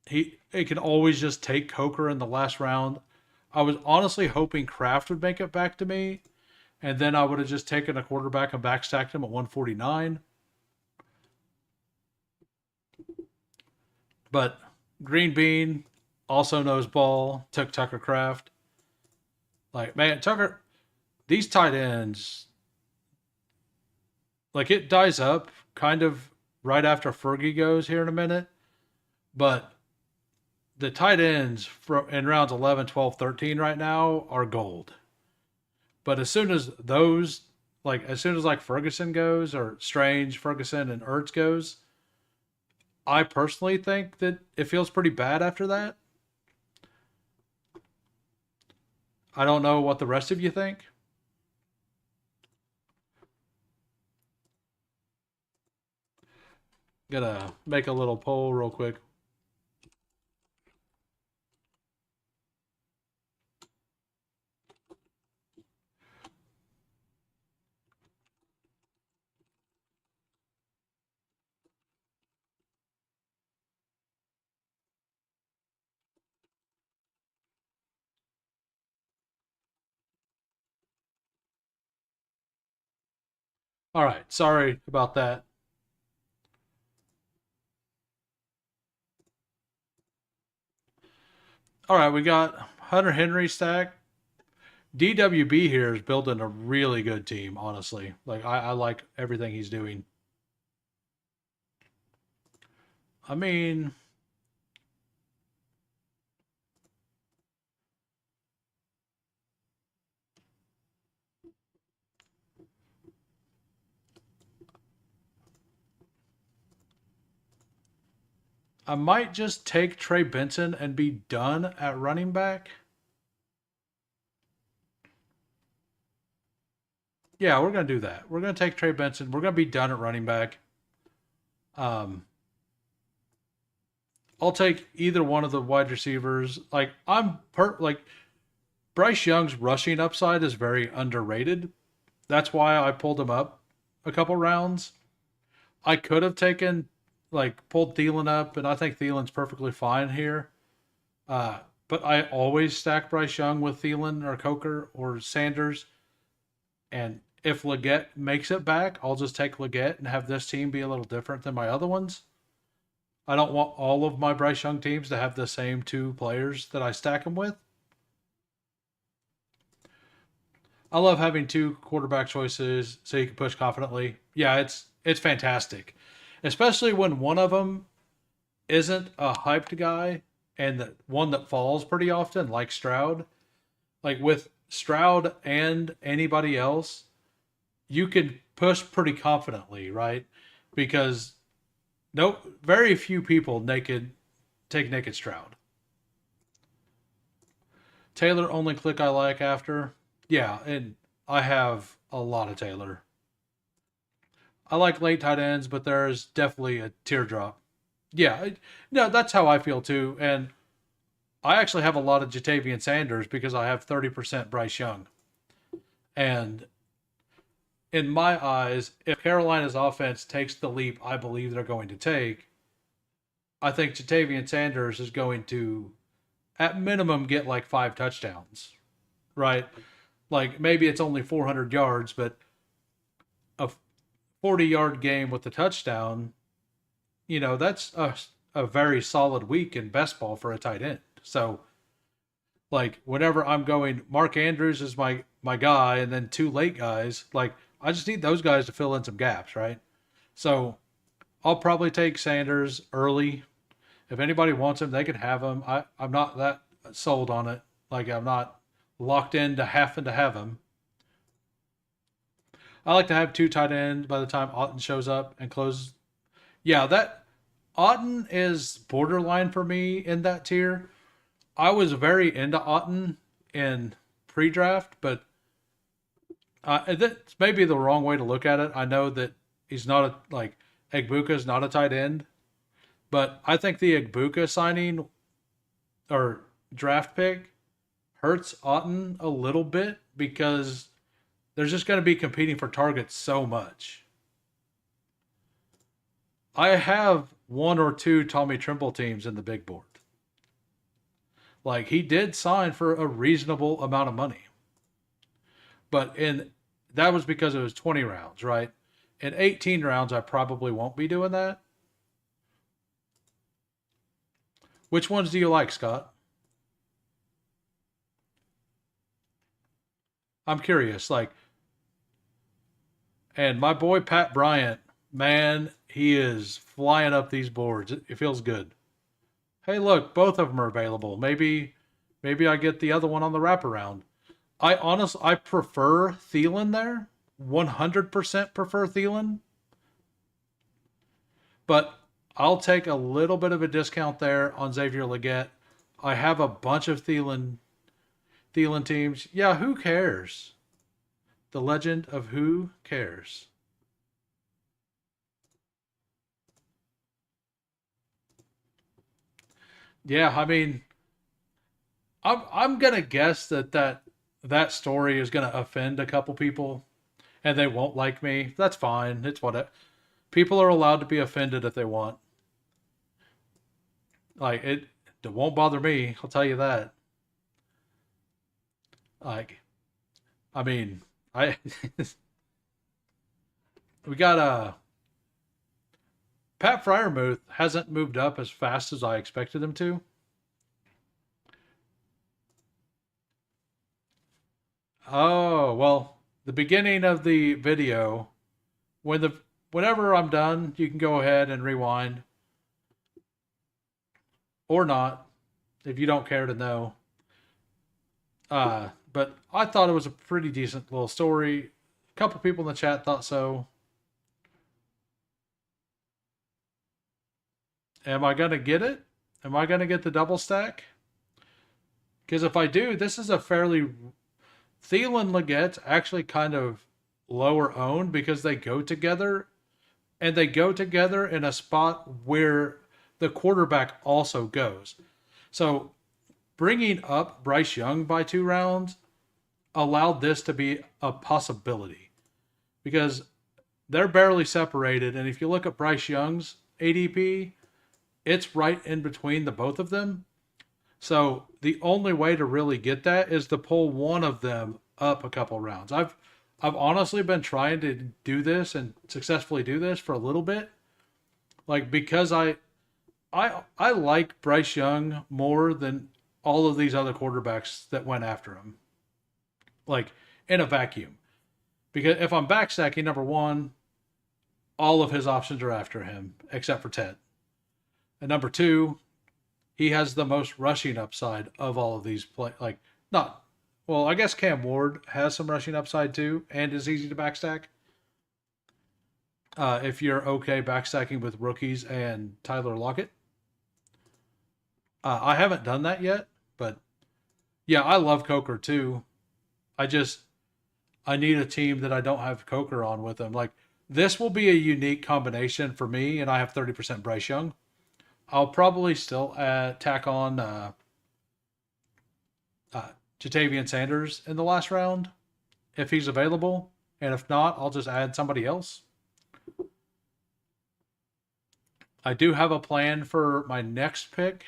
he can always just take Coker in the last round. I was honestly hoping Kraft would make it back to me, and then I would have just taken a quarterback and backstacked him at 149. But Green Bean also knows ball. Took Tucker Kraft. Like, man, Tucker, these tight ends, like, it dies up kind of right after Fergie goes here in a minute. But the tight ends in rounds 11, 12, 13 right now are gold. But as soon as those, like as soon as like Ferguson goes or Strange, Ferguson, and Ertz goes, I personally think that it feels pretty bad after that. I don't know what the rest of you think. Gonna make a little poll real quick. All right, sorry about that. All right, we got Hunter Henry stack. DWB here is building a really good team, honestly. Like I like everything he's doing. I mean, I might just take Trey Benson and be done at running back. Yeah, we're gonna do that. We're gonna take Trey Benson. We're gonna be done at running back. Um, I'll take either one of the wide receivers. Like like Bryce Young's rushing upside is very underrated. That's why I pulled him up a couple rounds. I could have taken like pulled Thielen up, and I think Thielen's perfectly fine here. But I always stack Bryce Young with Thielen or Coker or Sanders. And if Leggett makes it back, I'll just take Leggett and have this team be a little different than my other ones. I don't want all of my Bryce Young teams to have the same two players that I stack them with. I love having two quarterback choices so you can push confidently. Yeah, it's fantastic, especially when one of them isn't a hyped guy and the one that falls pretty often, like Stroud. Like with Stroud and anybody else, you can push pretty confidently, right? Because no, very few people take naked Stroud. Taylor only click I like after. Yeah, and I have a lot of Taylor. I like late tight ends, but there's definitely a teardrop. Yeah, no, that's how I feel too. And I actually have a lot of Jatavian Sanders because I have 30% Bryce Young. And in my eyes, if Carolina's offense takes the leap I believe they're going to take, I think Jatavian Sanders is going to, at minimum, get like 5 touchdowns, right? Like maybe it's only 400 yards, but a 40-yard game with a touchdown, that's a very solid week in best ball for a tight end. So, like, whenever I'm going, Mark Andrews is my guy, and then two late guys, like, I just need those guys to fill in some gaps, right? So, I'll probably take Sanders early. If anybody wants him, they can have him. I'm not that sold on it. Like, I'm not locked into having to have him. I like to have two tight ends by the time Otton shows up and closes. Yeah, that Otton is borderline for me in that tier. I was very into Otton in pre-draft, but that's maybe the wrong way to look at it. I know that he's not like Egbuka is not a tight end, but I think the Egbuka signing or draft pick hurts Otton a little bit because they're just going to be competing for targets so much. I have one or two Tommy Trimble teams in the big board. Like he did sign for a reasonable amount of money. But that was because it was 20 rounds, right? In 18 rounds, I probably won't be doing that. Which ones do you like, Scott? I'm curious. Like, and my boy Pat Bryant, man, he is flying up these boards. It feels good. hey, look, both of them are available. Maybe I get the other one on the wraparound. I prefer Thielen there. 100% prefer Thielen, but I'll take a little bit of a discount there on Xavier Legette. I have a bunch of Thielen teams. Yeah, who cares? The legend of who cares. Yeah, I mean, I'm gonna guess that story is gonna offend a couple people, and they won't like me. That's fine. It's what it. People are allowed to be offended if they want. Like it won't bother me. I'll tell you that. Like, I mean, I we got Pat Fryermuth hasn't moved up as fast as I expected him to. Oh well, the beginning of the video whenever I'm done, you can go ahead and rewind or not if you don't care to know. But I thought it was a pretty decent little story. A couple people in the chat thought so. Am I gonna get it? Am I gonna get the double stack? Because if I do, this is a fairly Thielen Legette's actually kind of lower owned because they go together, and they go together in a spot where the quarterback also goes. So bringing up Bryce Young by 2 rounds allowed this to be a possibility because they're barely separated. And if you look at Bryce Young's ADP, it's right in between the both of them. So the only way to really get that is to pull one of them up a couple rounds. I've honestly been trying to do this and successfully do this for a little bit. Like because I like Bryce Young more than all of these other quarterbacks that went after him. Like in a vacuum. Because if I'm backstacking, number one, all of his options are after him, except for Ted. And number two, he has the most rushing upside of all of these play. Like not, well, I guess Cam Ward has some rushing upside too, and is easy to backstack. If you're okay backstacking with rookies and Tyler Lockett, I haven't done that yet, but yeah, I love Coker too. I just I need a team that I don't have Coker on with them. Like this will be a unique combination for me, and I have 30% Bryce Young. I'll probably still tack on Jatavian Sanders in the last round if he's available, and if not, I'll just add somebody else. I do have a plan for my next pick.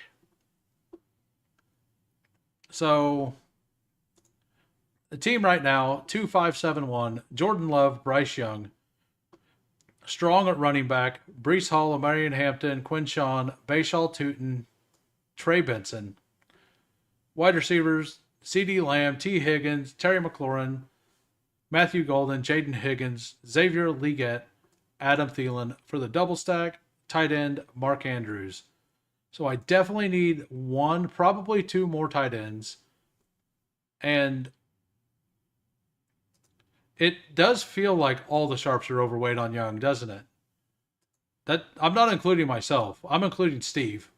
So the team right now 2-5-7-1: Jordan Love, Bryce Young. Strong at running back: Brees Hall, Marion Hampton, Quinshawn, Bashaw Tootin, Trey Benson. Wide receivers: CeeDee Lamb, T. Higgins, Terry McLaurin, Matthew Golden, Jaden Higgins, Xavier Legette, Adam Thielen. For the double stack, tight end Mark Andrews. So I definitely need one, probably two more tight ends. And it does feel like all the sharps are overweight on Young, doesn't it? That I'm not including myself. I'm including Steve.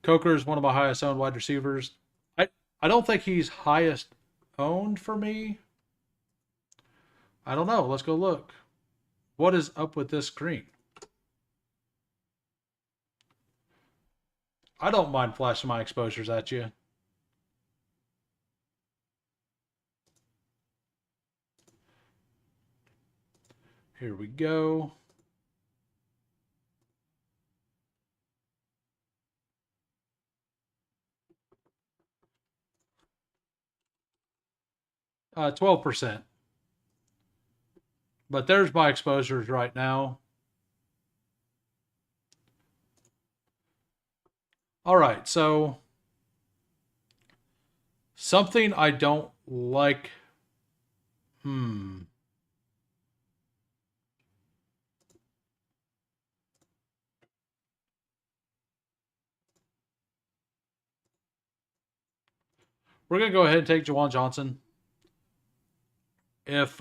Coker is one of my highest owned wide receivers. I don't think he's highest owned for me. I don't know. Let's go look. What is up with this screen? I don't mind flashing my exposures at you. Here we go. Uh, 12%. But there's my exposures right now. All right, so something I don't like. We're gonna go ahead and take Jawan Johnson. If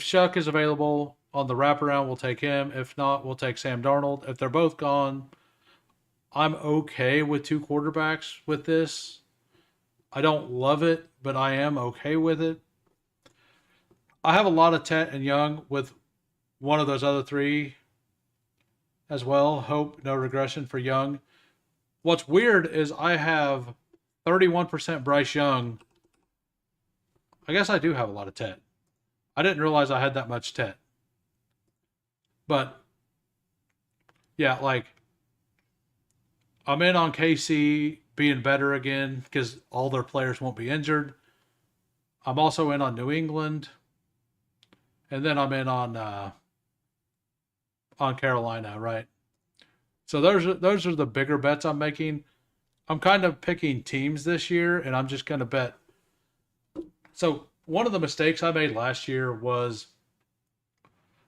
Shuck is available on the wraparound, we'll take him. If not, we'll take Sam Darnold. If they're both gone, I'm okay with two quarterbacks with this. I don't love it, but I am okay with it. I have a lot of Tet and Young with one of those other three as well. Hope no regression for Young. What's weird is I have 31% Bryce Young. I guess I do have a lot of Tet. I didn't realize I had that much Tet. But yeah, like I'm in on KC being better again because all their players won't be injured. I'm also in on New England, and then I'm in on Carolina, right? So those are the bigger bets I'm making. I'm kind of picking teams this year, and I'm just going to bet. So one of the mistakes I made last year was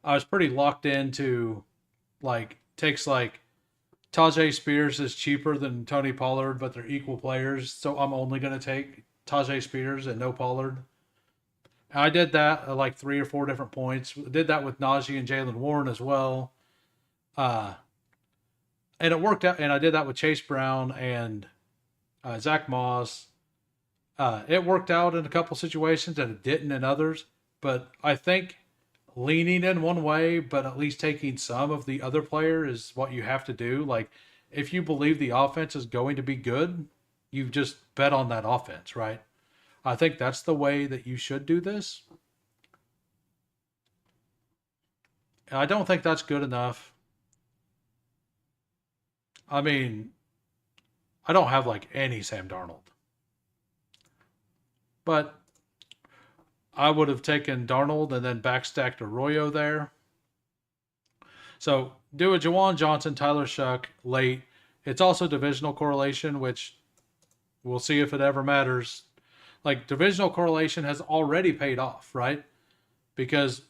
I was pretty locked into takes like Tajay Spears is cheaper than Tony Pollard, but they're equal players. So I'm only going to take Tajay Spears and no Pollard. And I did that at like 3 or 4 different points. Did that with Najee and Jalen Warren as well. And it worked out. And I did that with Chase Brown and Zach Moss. It worked out in a couple situations and it didn't in others. But I think leaning in one way, but at least taking some of the other player is what you have to do. Like, if you believe the offense is going to be good, you just bet on that offense, right? I think that's the way that you should do this. And I don't think that's good enough. I mean, I don't have like any Sam Darnold. But I would have taken Darnold and then backstacked Arroyo there. So do a Jawan Johnson, Tyler Shuck late. It's also divisional correlation, which we'll see if it ever matters. Like, divisional correlation has already paid off, right? Because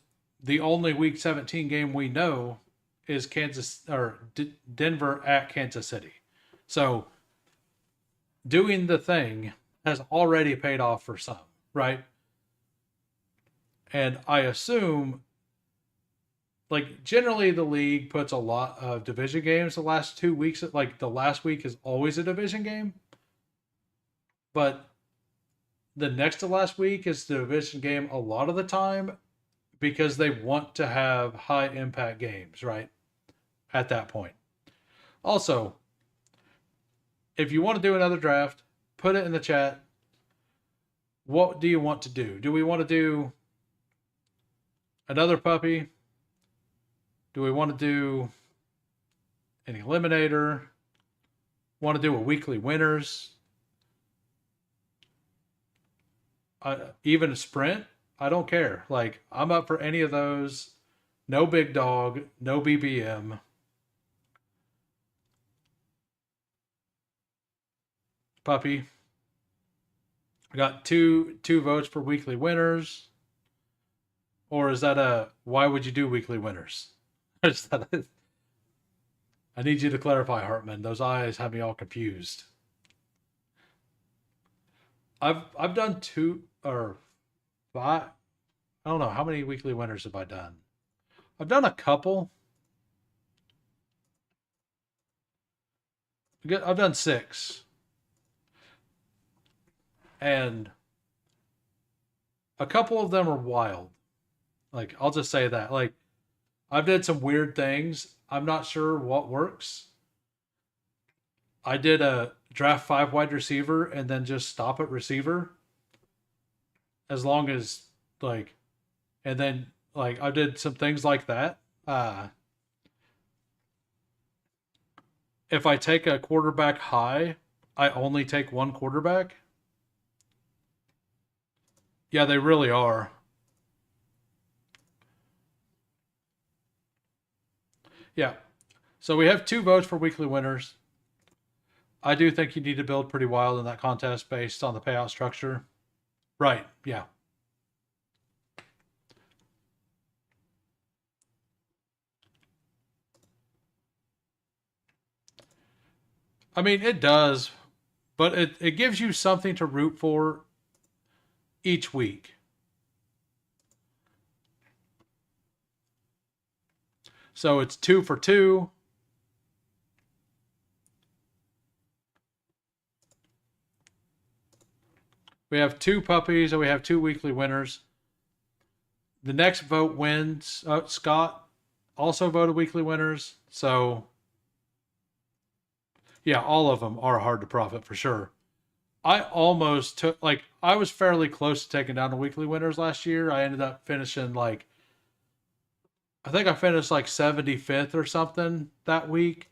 the only Week 17 game we know is Denver at Kansas City. So doing the thing has already paid off for some, right? And I assume, like, generally the league puts a lot of division games the last 2 weeks. Like, the last week is always a division game. But the next to last week is the division game a lot of the time because they want to have high impact games, right? At that point. Also, if you want to do another draft, put it in the chat. What do you want to do? Do we want to do another puppy? Do we want to do an eliminator? Want to do a weekly winners? Even a sprint? I don't care. Like, I'm up for any of those. No big dog, no BBM. Puppy. I got two votes for weekly winners. Or is that a why would you do weekly winners? Is that a, I need you to clarify, Hartman. Those eyes have me all confused. I've done 2 or 5. I don't know how many weekly winners have I done. I've done a couple. I've done 6. And a couple of them are wild. Like, I'll just say that. Like, I've did some weird things. I'm not sure what works. I did a draft 5 wide receiver and then just stop at receiver. As long as, like, and then, like, I did some things like that. If I take a quarterback high, I only take one quarterback. Yeah, they really are. Yeah. So we have 2 votes for weekly winners. I do think you need to build pretty wild in that contest based on the payout structure. Right. Yeah. I mean, it does, but it gives you something to root for each week. So it's 2 for 2. We have 2 puppies and we have 2 weekly winners. The next vote wins. Scott also voted weekly winners. So, yeah, all of them are hard to profit for sure. I almost took, like, I was fairly close to taking down the weekly winners last year. I ended up finishing like, I think I finished like 75th or something that week.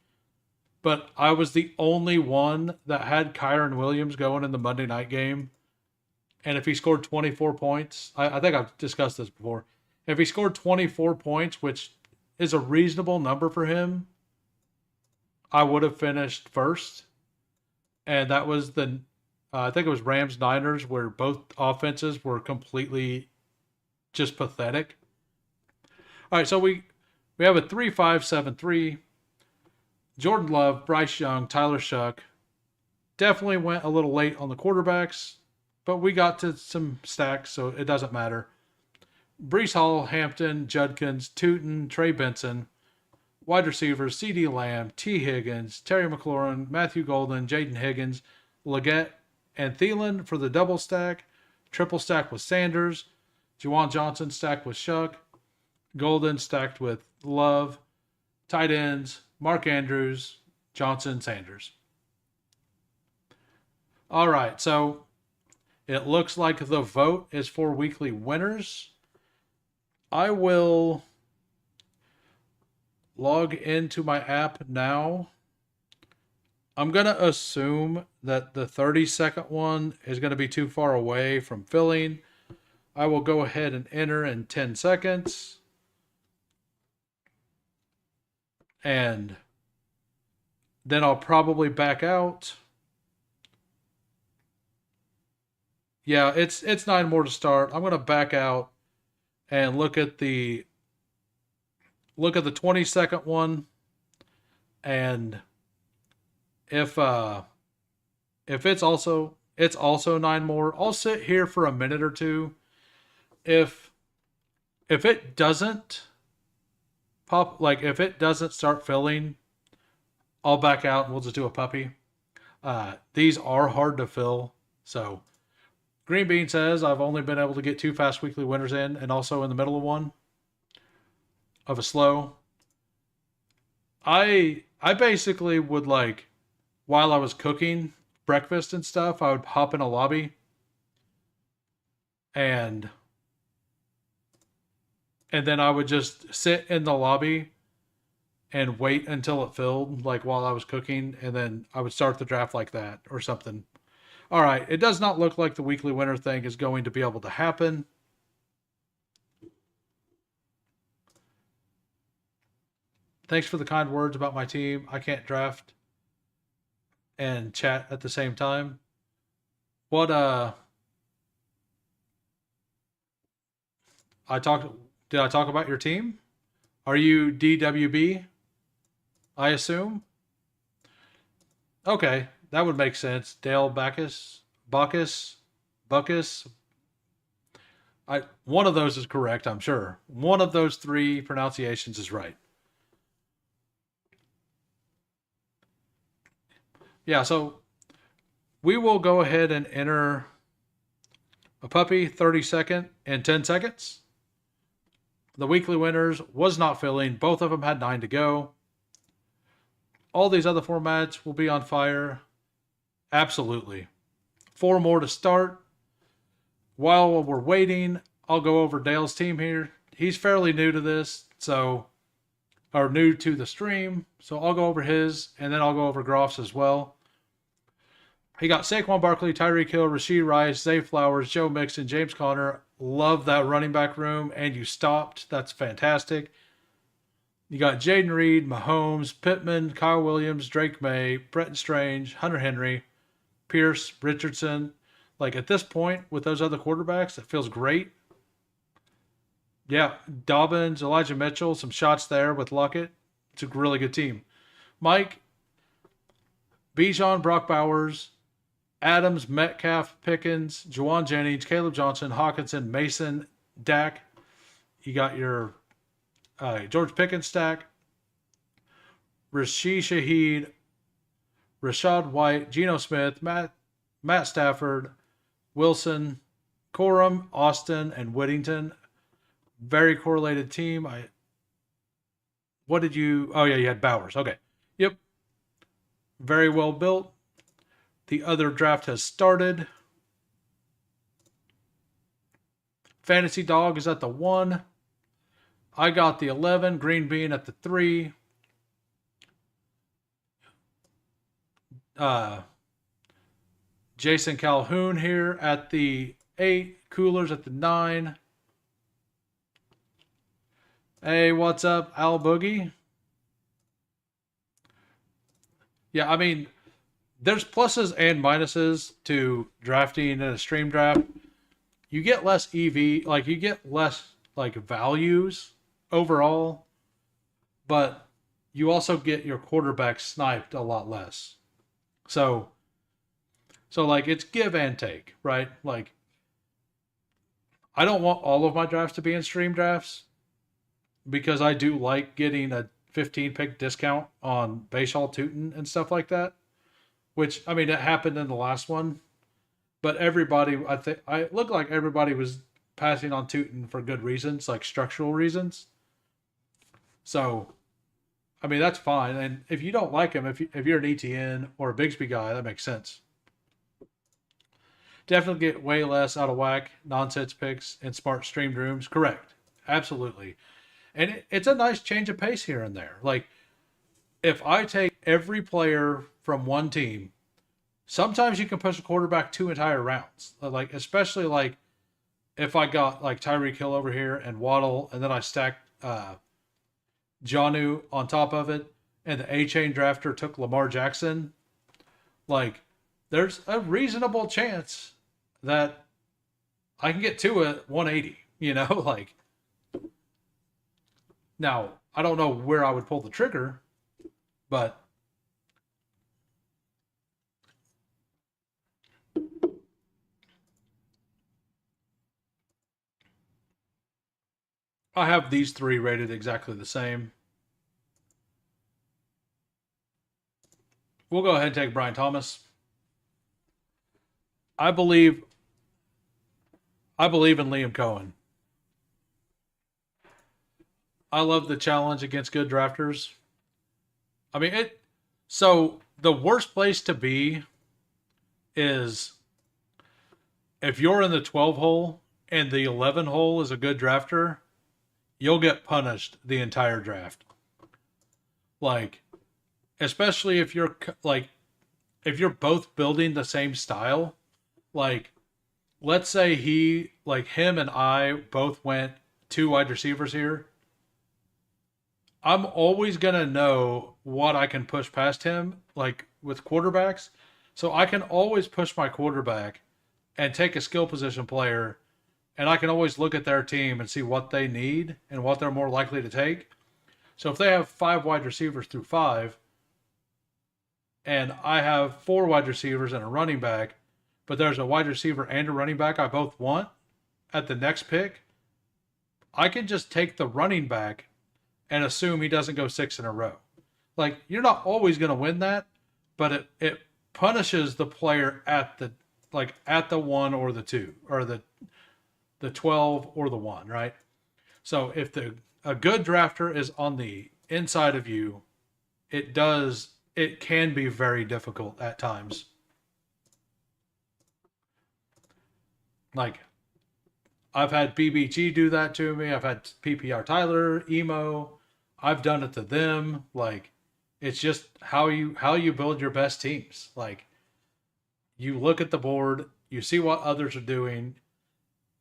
But I was the only one that had Kyron Williams going in the Monday night game. And if he scored 24 points, I think I've discussed this before. If he scored 24 points, which is a reasonable number for him, I would have finished first. And that was I think it was Rams Niners, where both offenses were completely just pathetic. All right, so we have a 3-5-7-3. Jordan Love, Bryce Young, Tyler Shuck. Definitely went a little late on the quarterbacks, but we got to some stacks, so it doesn't matter. Brees Hall, Hampton, Judkins, Tootin, Trey Benson. Wide receivers, C.D. Lamb, T. Higgins, Terry McLaurin, Matthew Golden, Jaden Higgins, Leggett, and Thielen for the double stack. Triple stack with Sanders. Juwan Johnson stacked with Shuck. Golden stacked with Love. Tight ends, Mark Andrews, Johnson, Sanders. All right, so it looks like the vote is for weekly winners. I will log into my app now. I'm going to assume that the 30-second one is going to be too far away from filling. I will go ahead and enter in 10 seconds. And then I'll probably back out. Yeah, it's 9 more to start. I'm going to back out and look at the 20-second one, and if it's also 9 more, I'll sit here for a minute or two. If it doesn't pop, like if it doesn't start filling, I'll back out and we'll just do a puppy. These are hard to fill, so Green Bean says I've only been able to get 2 fast weekly winners in, and also in the middle of one of a slow. I basically would, like, while I was cooking breakfast and stuff, I would hop in a lobby and then I would just sit in the lobby and wait until it filled, like while I was cooking, and then I would start the draft like that or something. All right, it does not look like the weekly winner thing is going to be able to happen. Thanks for the kind words about my team. I can't draft and chat at the same time. What did I talk about your team? Are you DWB? I assume. Okay, that would make sense. Dale Bacchus. One of those is correct, I'm sure. One of those 3 pronunciations is right. Yeah, so we will go ahead and enter a puppy 30-second in 10 seconds. The weekly winners was not filling. Both of them had 9 to go. All these other formats will be on fire. Absolutely. 4 more to start. While we're waiting, I'll go over Dale's team here. He's fairly new to this, or new to the stream, so I'll go over his, and then I'll go over Groff's as well. He got Saquon Barkley, Tyreek Hill, Rashee Rice, Zay Flowers, Joe Mixon, James Conner. Love that running back room, and you stopped. That's fantastic. You got Jaden Reed, Mahomes, Pittman, Kyle Williams, Drake May, Bretton Strange, Hunter Henry, Pierce, Richardson. Like, at this point, with those other quarterbacks, it feels great. Yeah, Dobbins, Elijah Mitchell, some shots there with Luckett. It's a really good team. Mike, Bijan, Brock Bowers, Adams, Metcalf, Pickens, Juwan Jennings, Caleb Johnson, Hawkinson, Mason, Dak. You got your George Pickens stack. Rashid Shaheed, Rashad White, Geno Smith, Matt Stafford, Wilson, Corum, Austin, and Whittington. Very correlated team. What did you? Oh yeah, you had Bowers. Okay. Yep. Very well built. The other draft has started. Fantasy Dog is at the 1. I got the 11. Green Bean at the 3. Jason Calhoun here at the 8. Coolers at the 9. Hey, what's up, Al Boogie? Yeah, I mean, there's pluses and minuses to drafting in a stream draft. You get less EV, like you get less like values overall, but you also get your quarterback sniped a lot less. So like it's give and take, right? Like I don't want all of my drafts to be in stream drafts because I do like getting a 15 pick discount on Bayshall Tootin and stuff like that. Which I mean, it happened in the last one, but everybody, I looked like everybody was passing on Tootin for good reasons, like structural reasons. So, I mean, that's fine. And if you don't like him, if you're an ETN or a Bigsby guy, that makes sense. Definitely get way less out of whack nonsense picks in smart streamed rooms. Correct, absolutely. And it's a nice change of pace here and there. Like if I take every player from one team, sometimes you can push a quarterback 2 entire rounds. Like especially like if I got like Tyreek Hill over here and Waddle, and then I stacked Jonnu on top of it, and the A-Chain drafter took Lamar Jackson, like there's a reasonable chance that I can get 2 at 180, you know, like now I don't know where I would pull the trigger, but I have these 3 rated exactly the same. We'll go ahead and take Brian Thomas. I believe in Liam Cohen. I love the challenge against good drafters. I mean, so the worst place to be is if you're in the 12 hole and the 11 hole is a good drafter, you'll get punished the entire draft. Like, especially if you're both building the same style. Like, let's say him and I both went 2 wide receivers here. I'm always going to know what I can push past him, like with quarterbacks. So I can always push my quarterback and take a skill position player, and I can always look at their team and see what they need and what they're more likely to take. So if they have 5 wide receivers through 5, and I have 4 wide receivers and a running back, but there's a wide receiver and a running back I both want at the next pick, I can just take the running back and assume he doesn't go 6 in a row. Like, you're not always going to win that, but it punishes the player at the 1 or the 2 or the 12 or the 1, right? So if a good drafter is on the inside of you, it can be very difficult at times. Like, I've had BBG do that to me. I've had PPR Tyler, Emo. I've done it to them. Like, it's just how you build your best teams. Like, you look at the board, you see what others are doing.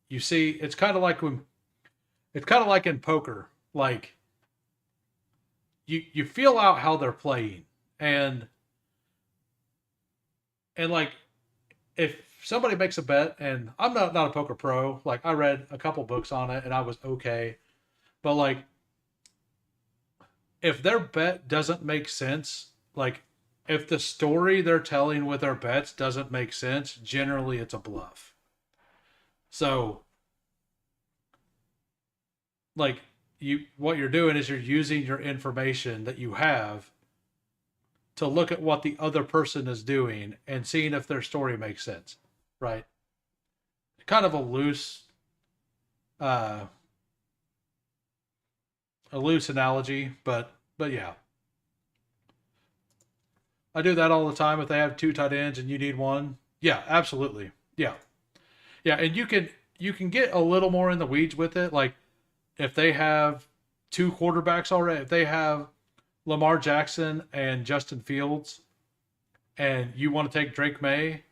You see, it's kind of like in poker. Like, you feel out how they're playing, and like if somebody makes a bet, and I'm not a poker pro, like I read a couple books on it and I was okay, but like if their bet doesn't make sense, like, if the story they're telling with their bets doesn't make sense, generally it's a bluff. So, like, what you're doing is you're using your information that you have to look at what the other person is doing and seeing if their story makes sense, right? Kind of uh, a loose analogy, but yeah, I do that all the time. If they have two tight ends and you need one, yeah, absolutely, yeah, yeah, and you can get a little more in the weeds with it, like if they have two quarterbacks already, if they have Lamar Jackson and Justin Fields, and you want to take Drake May,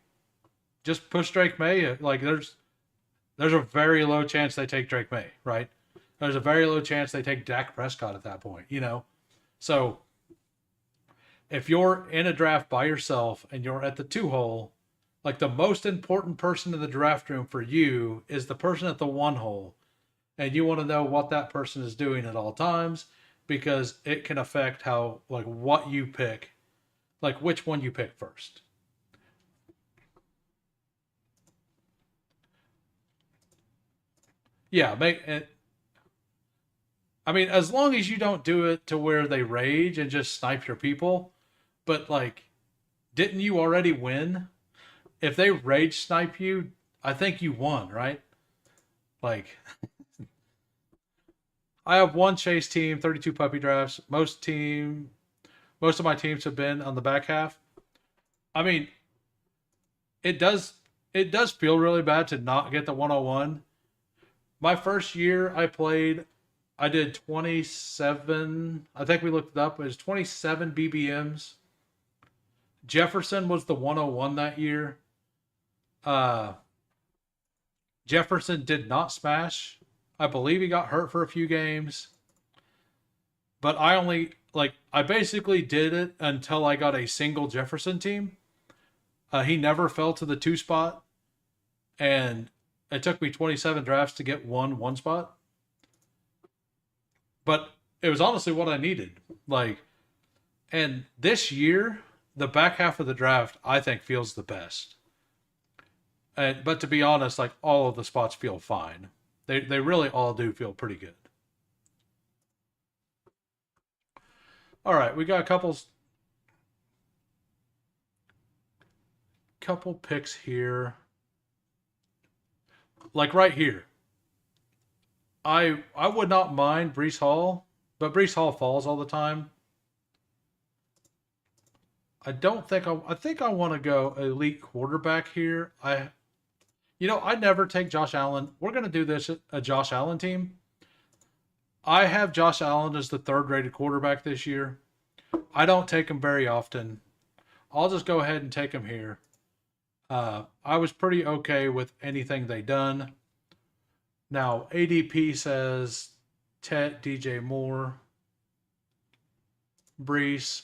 just push Drake May. Like there's a very low chance they take Drake May, right? There's a very low chance they take Dak Prescott at that point, you know? So if you're in a draft by yourself and you're at the two hole, like the most important person in the draft room for you is the person at the one hole. And you want to know what that person is doing at all times because it can affect how, like, what you pick, like which one you pick first. Yeah, make it. I mean, as long as you don't do it to where they rage and just snipe your people, but like, didn't you already win? If they rage snipe you, I think you won, right? Like, I have one chase team, 32 puppy drafts. Most of my teams have been on the back half. I mean, it does it does feel really bad to not get the 101. My first year I played, I did 27. I think we looked it up. It was 27 BBMs. Jefferson was the 101 that year. Uh, Jefferson did not smash. I believe he got hurt for a few games, but I basically did it until I got a single Jefferson team. He never fell to the two spot, and it took me 27 drafts to get one spot. But it was honestly what I needed. Like, and this year, the back half of the draft I think feels the best. But to be honest, like all of the spots feel fine. They really all do feel pretty good. All right, we got a couple picks here. Like right here, I would not mind Brees Hall, but Brees Hall falls all the time. I think I want to go elite quarterback here. I never take Josh Allen. We're gonna do this a Josh Allen team. I have Josh Allen as the third rated quarterback this year. I don't take him very often. I'll just go ahead and take him here. I was pretty okay with anything they done. Now ADP says Tet, DJ Moore, Brees.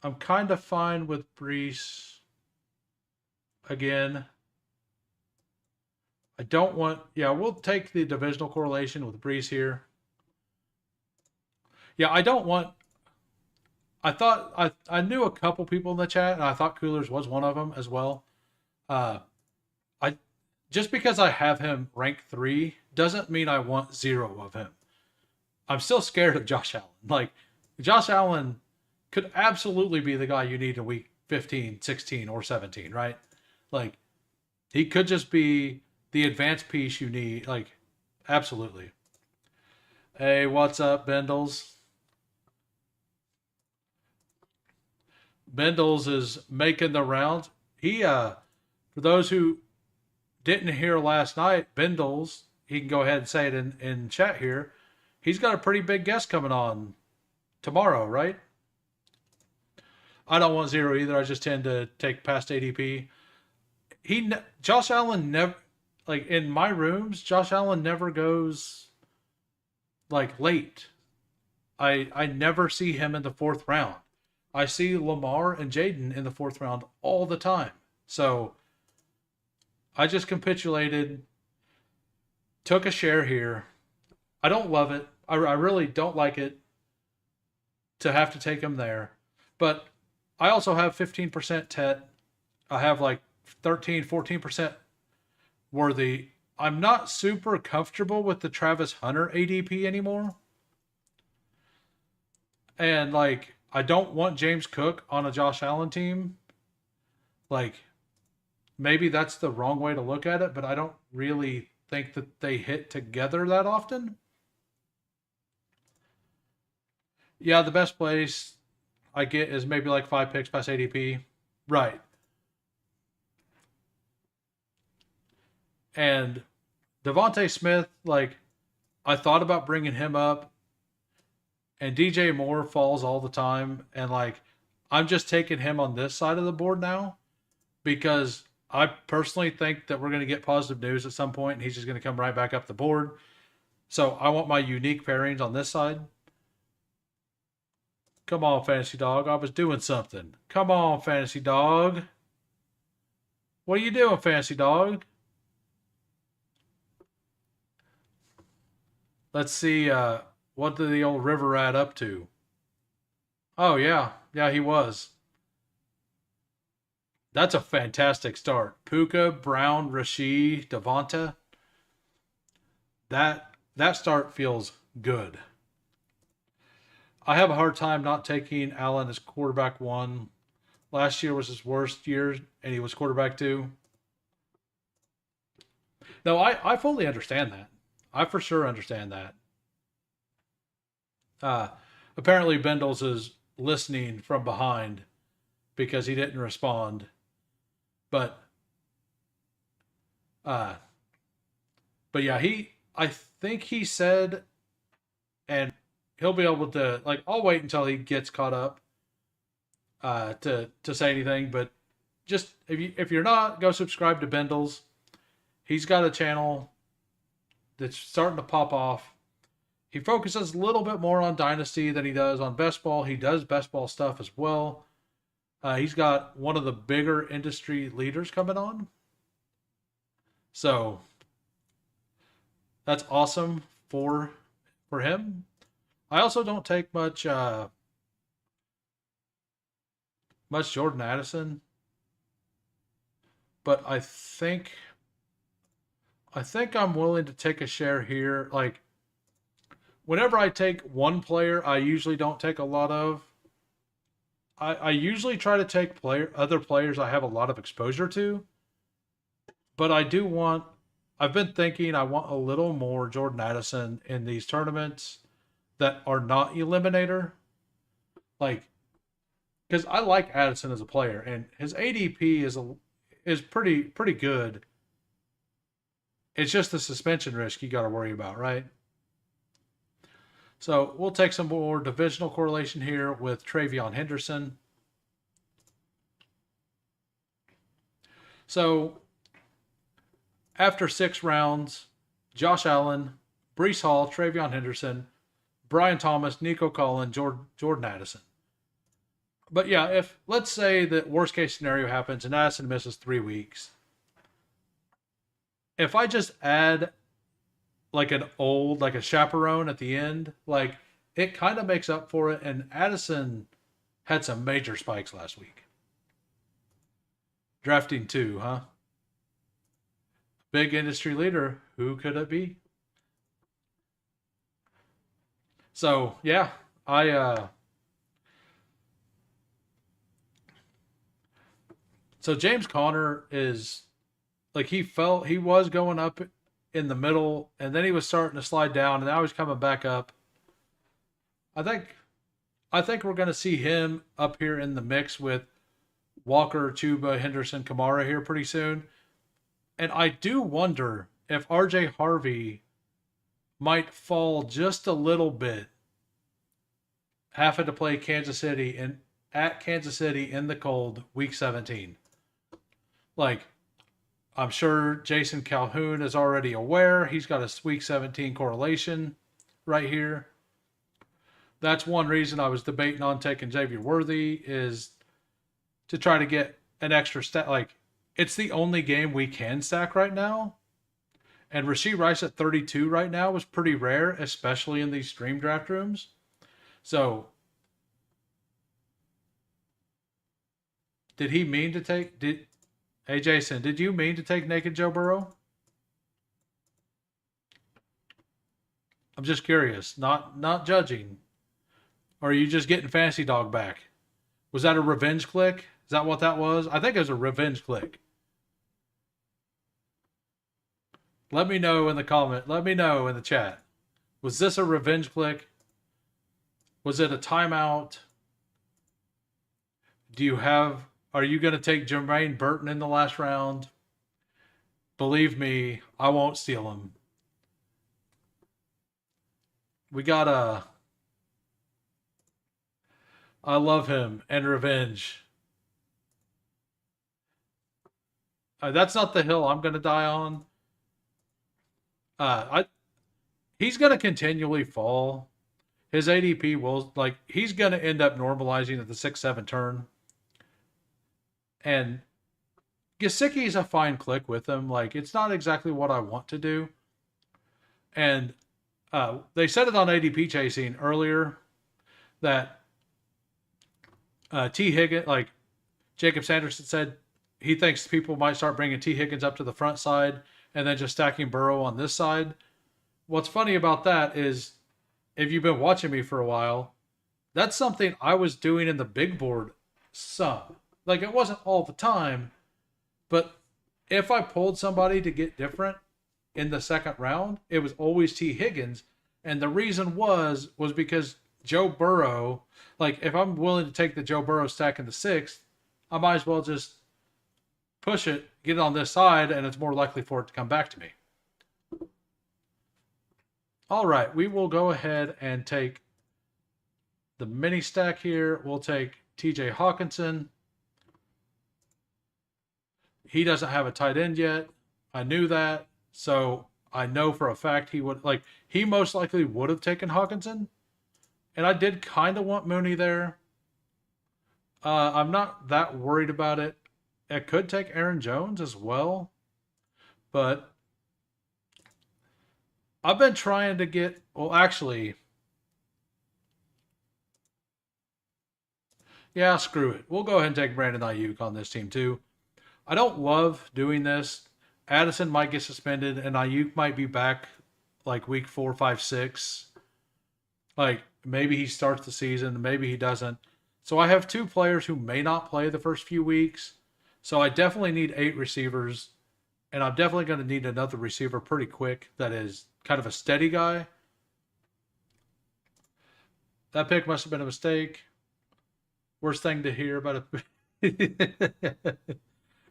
I'm kind of fine with Brees again. I don't want, yeah, we'll take the divisional correlation with Brees here. Yeah, I don't want, I knew a couple people in the chat, and I thought Coolers was one of them as well. I just because I have him ranked 3 doesn't mean I want 0 of him. I'm still scared of Josh Allen. Like, Josh Allen could absolutely be the guy you need in week 15, 16, or 17, right? Like, he could just be the advanced piece you need. Like, absolutely. Hey, what's up, Bendels? Bendels is making the rounds. He, for those who didn't hear last night, Bendels, he can go ahead and say it in chat here. He's got a pretty big guest coming on tomorrow, right? I don't want 0 either. I just tend to take past ADP. Josh Allen never, like in my rooms, Josh Allen never goes like late. I never see him in the 4th round. I see Lamar and Jaden in the 4th round all the time. So I just capitulated, took a share here. I don't love it. I really don't like it to have to take him there. But I also have 15% Tet. I have like 13, 14% Worthy. I'm not super comfortable with the Travis Hunter ADP anymore. And like, I don't want James Cook on a Josh Allen team. Like, maybe that's the wrong way to look at it, but I don't really think that they hit together that often. Yeah, the best place I get is maybe like 5 picks past ADP. Right. And Devontae Smith, like, I thought about bringing him up, and DJ Moore falls all the time. And, like, I'm just taking him on this side of the board now because I personally think that we're going to get positive news at some point, and he's just going to come right back up the board. So I want my unique pairings on this side. Come on, Fantasy Dog. I was doing something. Come on, Fantasy Dog. What are you doing, Fantasy Dog? Let's see what did the old river rat up to. Oh, yeah. Yeah, he was. That's a fantastic start. Puka, Brown, Rasheed, Devonta. That start feels good. I have a hard time not taking Allen as quarterback one. Last year was his worst year, and he was quarterback two. No, I fully understand that. I for sure understand that. Uh, Apparently, Bendels is listening from behind because he didn't respond. But, uh, but yeah, I think he said, and he'll be able to like. I'll wait until he gets caught up to say anything. But just if you're not, go subscribe to Bendels. He's got a channel that's starting to pop off. He focuses a little bit more on Dynasty than he does on Best Ball. He does Best Ball stuff as well. He's got one of the bigger industry leaders coming on. So that's awesome for him. I also don't take much Jordan Addison, but I think I'm willing to take a share here. Like, whenever I take one player, I usually don't take a lot of. I usually try to take other players I have a lot of exposure to, but I do want. I've been thinking I want a little more Jordan Addison in these tournaments that are not eliminator, like, because I like Addison as a player and his ADP is pretty good. It's just the suspension risk you got to worry about, right? So we'll take some more divisional correlation here with Travion Henderson. So after 6 rounds, Josh Allen, Brees Hall, Travion Henderson, Brian Thomas, Nico Collins, Jordan Addison. But yeah, if let's say that worst case scenario happens and Addison misses 3 weeks, if I just add like a chaperone at the end, like, it kind of makes up for it. And Addison had some major spikes last week. Drafting 2, huh? Big industry leader. Who could it be? So yeah, so James Conner is like, he was going up in the middle, and then he was starting to slide down, and now he's coming back up. I think we're going to see him up here in the mix with Walker, Chuba, Henderson, Kamara here pretty soon. And I do wonder if RJ Harvey might fall just a little bit, having to play Kansas City and at Kansas City in the cold, week 17. Like, I'm sure Jason Calhoun is already aware. He's got a week 17 correlation right here. That's one reason I was debating on taking Xavier Worthy, is to try to get an extra stat. Like, it's the only game we can stack right now. And Rashee Rice at 32 right now was pretty rare, especially in these stream draft rooms. So Did he mean to take? Did Hey Jason? Did you mean to take naked Joe Burrow? I'm just curious, not judging. Or are you just getting Fantasy Dog back? Was that a revenge click? Is that what that was? I think it was a revenge click. Let me know in the comment. Let me know in the chat. Was this a revenge click? Was it a timeout? Are you going to take Jermaine Burton in the last round? Believe me, I won't steal him. We got I love him and revenge. That's not the hill I'm going to die on. He's going to continually fall. His ADP will, he's going to end up normalizing at the 6-7 turn. And Gesicki's a fine click with him. It's not exactly what I want to do. And they said it on ADP chasing earlier that T. Higgins, Jacob Sanderson said, he thinks people might start bringing T. Higgins up to the front side and then just stacking Burrow on this side. What's funny about that is, if you've been watching me for a while, that's something I was doing in the big board some. It wasn't all the time, but if I pulled somebody to get different in the second round, it was always T. Higgins. And the reason was because Joe Burrow, if I'm willing to take the Joe Burrow stack in the sixth, I might as well just push it, get it on this side, and it's more likely for it to come back to me. All right, we will go ahead and take the mini stack here. We'll take TJ Hawkinson. He doesn't have a tight end yet. I knew that. So I know for a fact he would, he most likely would have taken Hawkinson. And I did kind of want Mooney there. I'm not that worried about it. It could take Aaron Jones as well. But I've been trying to get, yeah, screw it. We'll go ahead and take Brandon Ayuk on this team too. I don't love doing this. Addison might get suspended and Ayuk might be back week 4, 5, 6. Maybe he starts the season, maybe he doesn't. So I have 2 players who may not play the first few weeks. So I definitely need 8 receivers. And I'm definitely going to need another receiver pretty quick that is kind of a steady guy. That pick must have been a mistake. Worst thing to hear about a...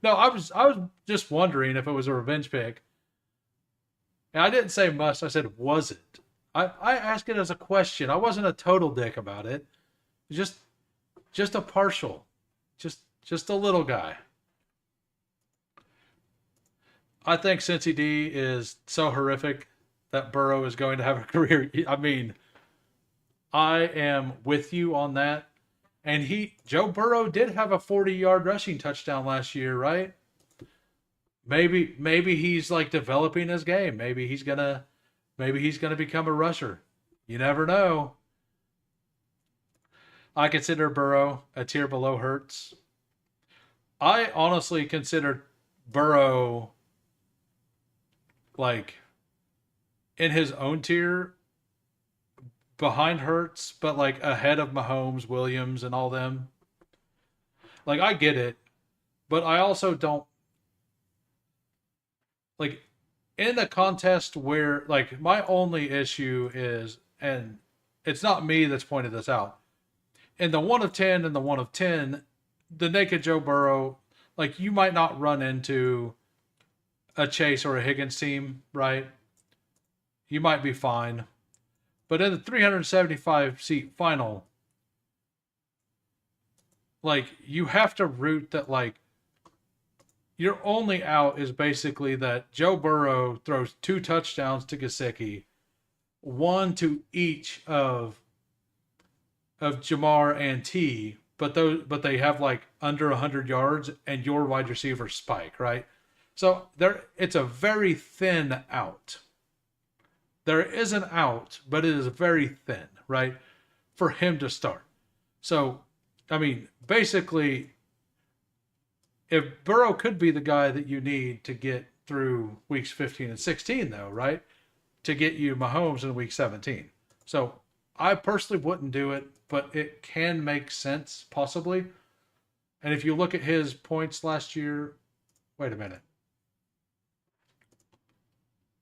No, I was just wondering if it was a revenge pick. And I didn't say must. I said, was it? I asked it as a question. I wasn't a total dick about it. Just a partial. Just a little guy. I think Cincy D is so horrific that Burrow is going to have a career. I mean, I am with you on that. And Joe Burrow did have a 40-yard rushing touchdown last year, right? Maybe he's developing his game. Maybe he's gonna become a rusher. You never know. I consider Burrow a tier below Hurts. I honestly consider Burrow in his own tier behind Hurts, but ahead of Mahomes, Williams, and all them. I get it, but I also don't in a contest where my only issue is, and it's not me that's pointed this out, in the 1 of 10 and the 1 of 10, the naked Joe Burrow, you might not run into a Chase or a Higgins team, right? You might be fine. But in the 375 seat final, you have to root that, your only out is basically that Joe Burrow throws 2 touchdowns to Gesicki, 1 to each of Jamar and T, but they have under 100 yards, and your wide receiver spike, right? So it's a very thin out. There is an out, but it is very thin, right, for him to start. So, I mean, basically, if Burrow could be the guy that you need to get through weeks 15 and 16, though, right? To get you Mahomes in week 17. So I personally wouldn't do it, but it can make sense, possibly. And if you look at his points last year, wait a minute.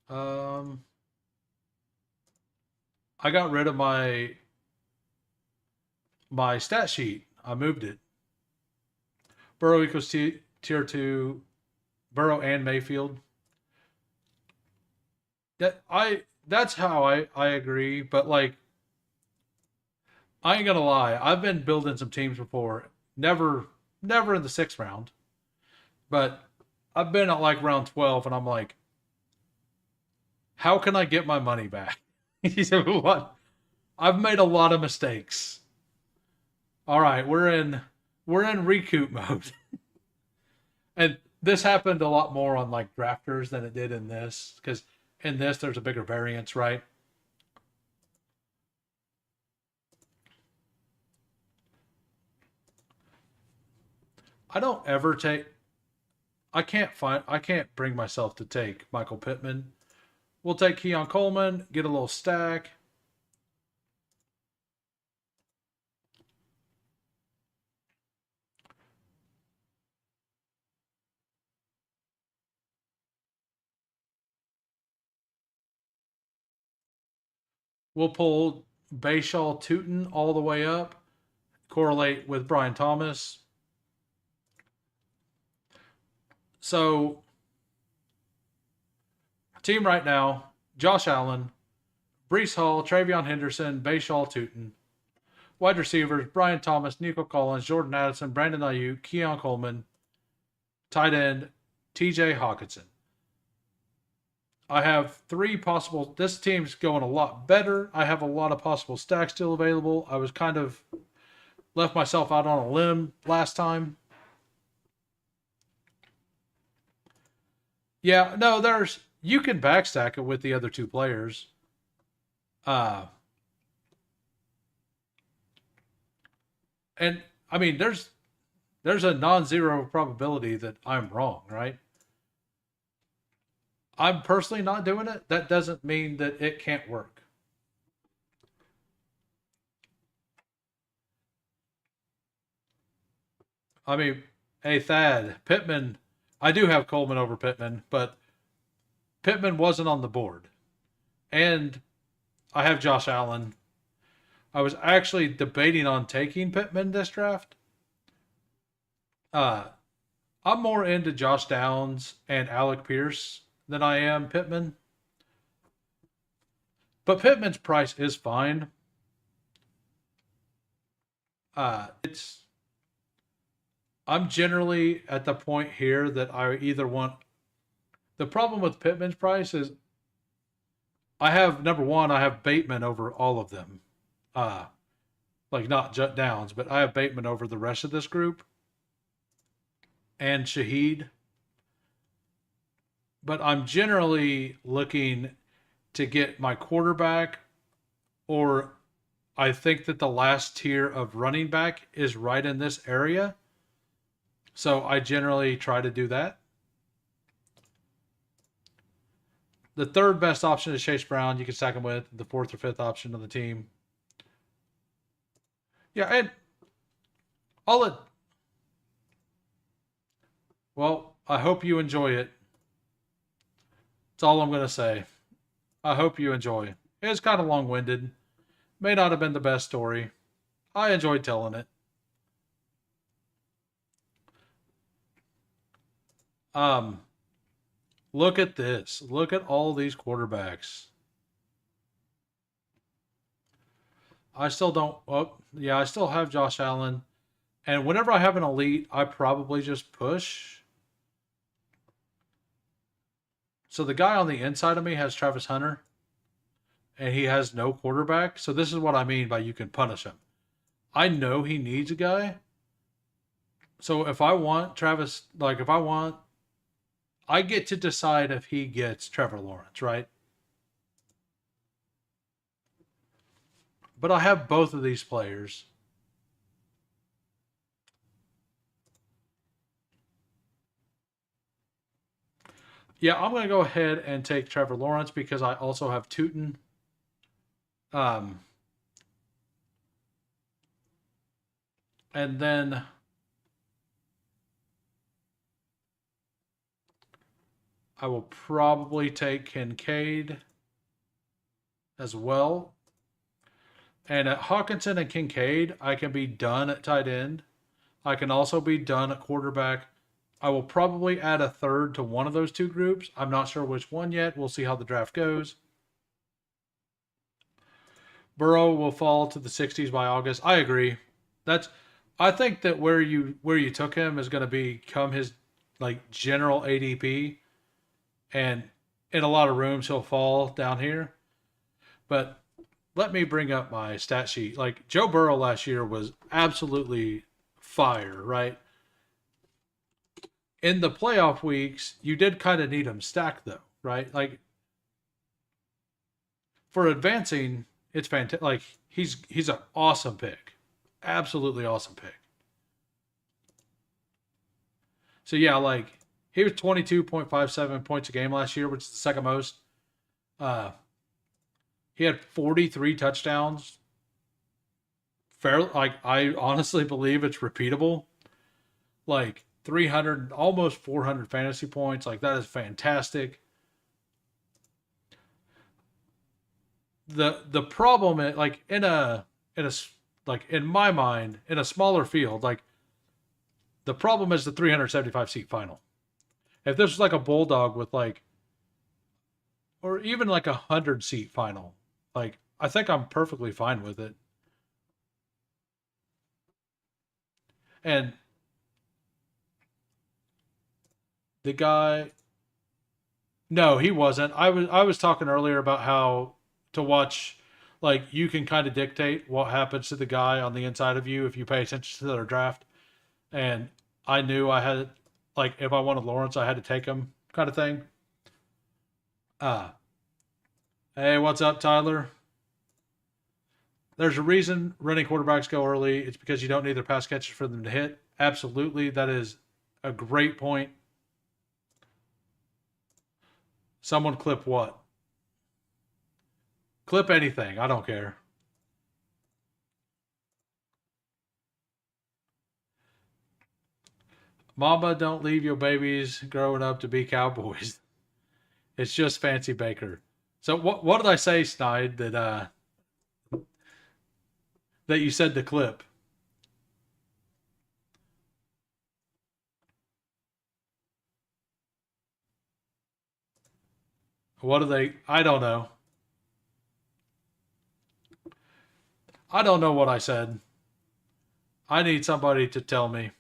I got rid of my stat sheet. I moved it. Burrow equals tier 2, Burrow and Mayfield. That's how I agree, but like I ain't gonna lie, I've been building some teams before. Never in the 6th round, but I've been at like round 12, and I'm like, how can I get my money back? He said, what? I've made a lot of mistakes. All right, we're in recoup mode. And this happened a lot more on like drafters than it did in this, because in this there's a bigger variance, right? I don't ever take. I can't bring myself to take Michael Pittman. We'll take Keon Coleman, get a little stack. We'll pull Bayshaw Tootin all the way up, correlate with Brian Thomas. So, team right now: Josh Allen, Brees Hall, Travion Henderson, Bayshaw Tootin. Wide receivers: Brian Thomas, Nico Collins, Jordan Addison, Brandon Ayuk, Keon Coleman. Tight end: TJ Hawkinson. I have 3 possible. This team's going a lot better. I have a lot of possible stacks still available. I was kind of left myself out on a limb last time. Yeah, no, you can backstack it with the other 2 players. Uh and I mean there's a non-zero probability that I'm wrong, right? I'm personally not doing it. That doesn't mean that it can't work. I mean, hey Thad, Pittman, I do have Coleman over Pittman, but Pittman wasn't on the board. And I have Josh Allen. I was actually debating on taking Pittman this draft. Uh, I'm more into Josh Downs and Alec Pierce than I am Pittman. But Pittman's price is fine. It's I'm generally at the point here that I either want. The problem with Pittman's price is I have number one, I have Bateman over all of them. Uh, like not Jut Downs, but I have Bateman over the rest of this group and Shaheed. But I'm generally looking to get my quarterback, or I think that the last tier of running back is right in this area. So I generally try to do that. The third best option is Chase Brown. You can stack him with the 4th or 5th option on the team. Yeah, and all it. Well, I hope you enjoy it. That's all I'm going to say. I hope you enjoy. It's kind of long winded. May not have been the best story. I enjoyed telling it. Um, Look at this. Look at all these quarterbacks. I still don't. Oh, yeah, I still have Josh Allen. And whenever I have an elite, I probably just push. So the guy on the inside of me has Travis Hunter, and he has no quarterback. So this is what I mean by you can punish him. I know he needs a guy. So if I want Travis, like if I want, I get to decide if he gets Trevor Lawrence, right? But I have both of these players. Yeah, I'm going to go ahead and take Trevor Lawrence because I also have Tootin. Um, and then I will probably take Kincaid as well. And at Hawkinson and Kincaid, I can be done at tight end. I can also be done at quarterback. I will probably add a third to one of those two groups. I'm not sure which one yet. We'll see how the draft goes. Burrow will fall to the 60s by August. I agree. That's I think that where you took him is going to become his like general ADP, and in a lot of rooms he'll fall down here. But let me bring up my stat sheet. Like Joe Burrow last year was absolutely fire, right? In the playoff weeks, you did kind of need him stacked though, right? Like for advancing, it's fantastic. Like he's an awesome pick, absolutely awesome pick. So yeah, like he was 22.57 points a game last year, which is the second most. Uh, he had 43 touchdowns. Fair, like I honestly believe it's repeatable. Like 300, almost 400 fantasy points. Like that is fantastic. The problem is like in a like in my mind in a smaller field, like the problem is the 375 seat final. If this was like a bulldog with like, or even like 100 seat final, like I think I'm perfectly fine with it. And the guy, no, he wasn't. I was talking earlier about how to watch, like you can kind of dictate what happens to the guy on the inside of you if you pay attention to their draft. And I knew I had, like if I wanted Lawrence, I had to take him, kind of thing. Uh hey, what's up, Tyler? There's a reason running quarterbacks go early. It's because you don't need their pass catchers for them to hit. Absolutely, that is a great point. Someone clip what? Clip anything. I don't care. Mama, don't leave your babies growing up to be cowboys. It's just Fancy Baker. So what did I say, Snide, that you said the clip? What do they? I don't know. I don't know what I said. I need somebody to tell me.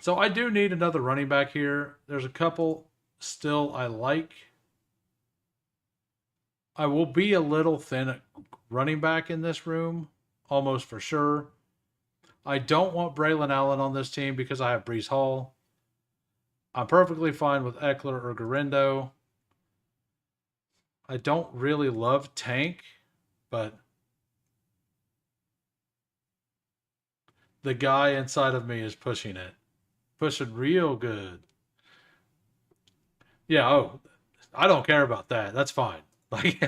So I do need another running back here. There's a couple still I like. I will be a little thin at running back in this room, almost for sure. I don't want Braylon Allen on this team because I have Brees Hall. I'm perfectly fine with Eckler or Garindo. I don't really love Tank, but the guy inside of me is pushing it. Pushing real good. Yeah, oh, I don't care about that. That's fine. Like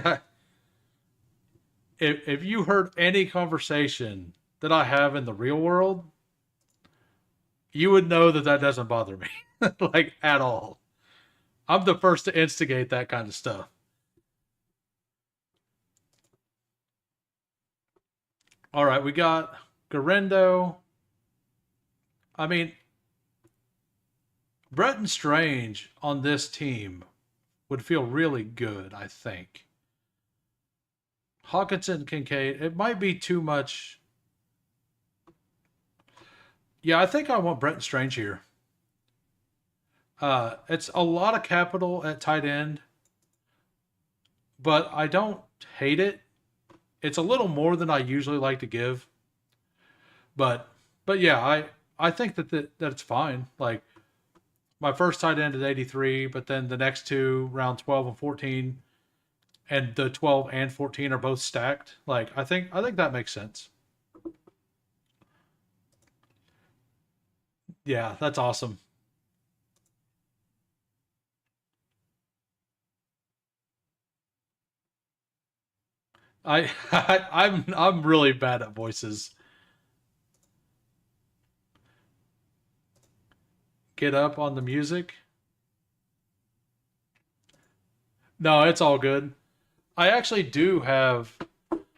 if you heard any conversation that I have in the real world, you would know that that doesn't bother me like at all. I'm the first to instigate that kind of stuff. All right, we got Garendo. I mean, Bretton Strange on this team would feel really good, I think. Hawkinson Kincaid, it might be too much. Yeah, I think I want Bretton Strange here. It's a lot of capital at tight end, but I don't hate it. It's a little more than I usually like to give, but yeah, I think that it's fine. Like my first tight end is 83, but then the next two, round 12 and 14, and the 12 and 14 are both stacked. Like I think that makes sense. Yeah, that's awesome. I'm really bad at voices. Get up on the music. No, it's all good. I actually do have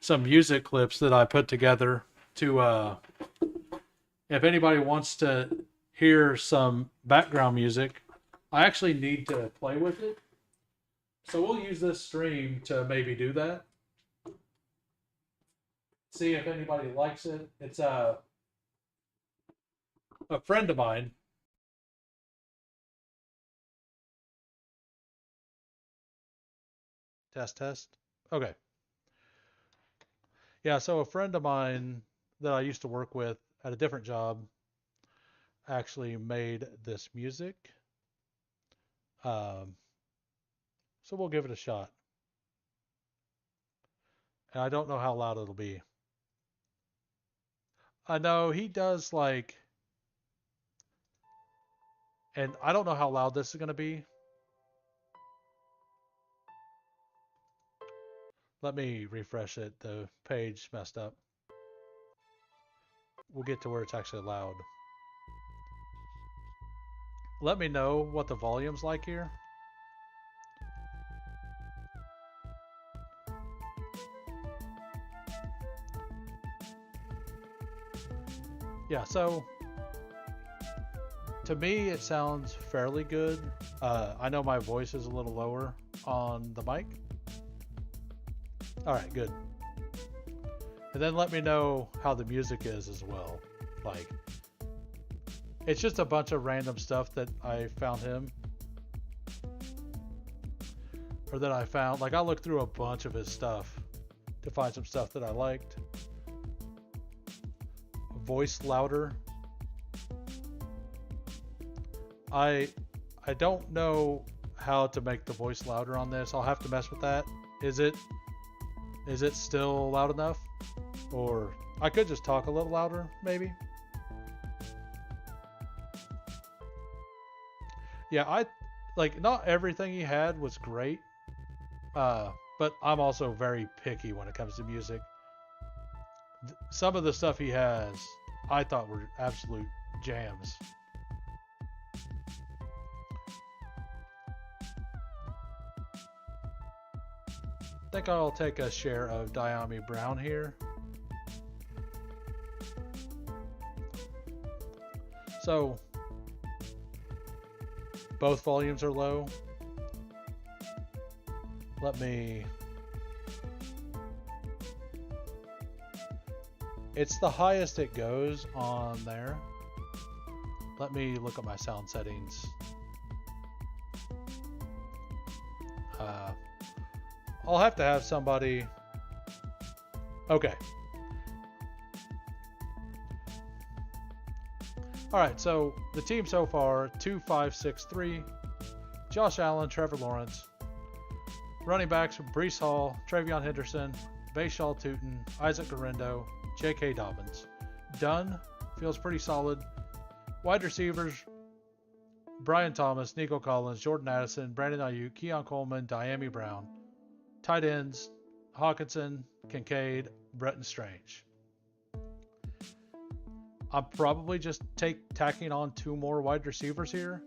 some music clips that I put together to if anybody wants to hear some background music. I actually need to play with it. So we'll use this stream to maybe do that. See if anybody likes it. It's a friend of mine. Test, test. Okay. Yeah, so a friend of mine that I used to work with at a different job actually made this music. Um, so we'll give it a shot. And I don't know how loud it'll be. I know he does like, and I don't know how loud this is going to be. Let me refresh it. The page messed up. We'll get to where it's actually loud. Let me know what the volume's like here. Yeah, so to me it sounds fairly good. I know my voice is a little lower on the mic. All right, good. And then let me know how the music is as well. Like, it's just a bunch of random stuff that I found him. Or that I found. Like, I looked through a bunch of his stuff to find some stuff that I liked. Voice louder. I don't know how to make the voice louder on this. I'll have to mess with that. Is it still loud enough? Or I could just talk a little louder, maybe. Yeah, I like not everything he had was great. But I'm also very picky when it comes to music. Some of the stuff he has, I thought were absolute jams. I think I'll take a share of Diami Brown here. So, both volumes are low. Let me... It's the highest it goes on there. Let me look at my sound settings. I'll have to have somebody... Okay. Alright, so the team so far, 2-5-6-3. Josh Allen, Trevor Lawrence. Running backs, Breece Hall, Travion Henderson, Bayshaw Tootin, Isaac Garendo, J.K. Dobbins. Dunn feels pretty solid. Wide receivers, Brian Thomas, Nico Collins, Jordan Addison, Brandon Ayuk, Keon Coleman, Diami Brown. Tight ends, Hawkinson, Kincaid, Bretton Strange. I'm probably just tacking on 2 more wide receivers here.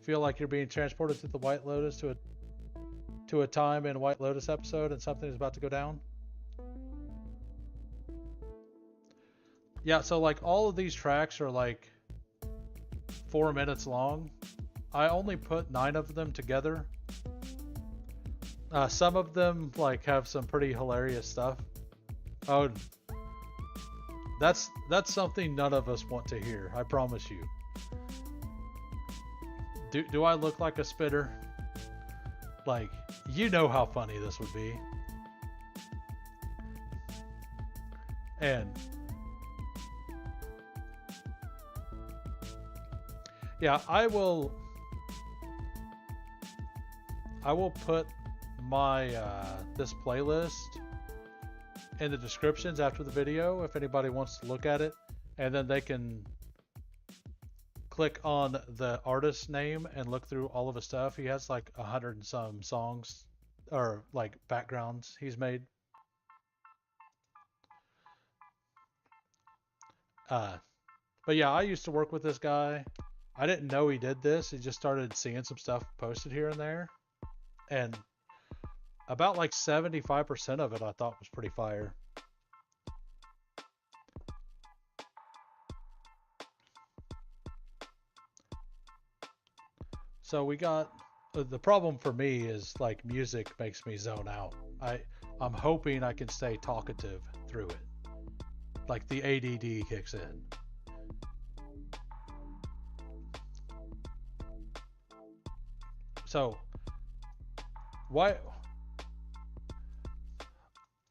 Feel like you're being transported to the White Lotus to a time in a White Lotus episode and something is about to go down. Yeah, so like all of these tracks are like 4 minutes long. I only put 9 of them together. Some of them like have some pretty hilarious stuff. Oh, that's something none of us want to hear. I promise you. Do I look like a spitter? Like, you know how funny this would be. And yeah, I will put my this playlist in the descriptions after the video if anybody wants to look at it, and then they can click on the artist's name and look through all of his stuff. He has like 100 and some songs or like backgrounds he's made. But yeah, I used to work with this guy. I didn't know he did this. He just started seeing some stuff posted here and there. And about like 75% of it I thought was pretty fire. So we got, the problem for me is like music makes me zone out. I'm hoping I can stay talkative through it. Like the ADD kicks in. So why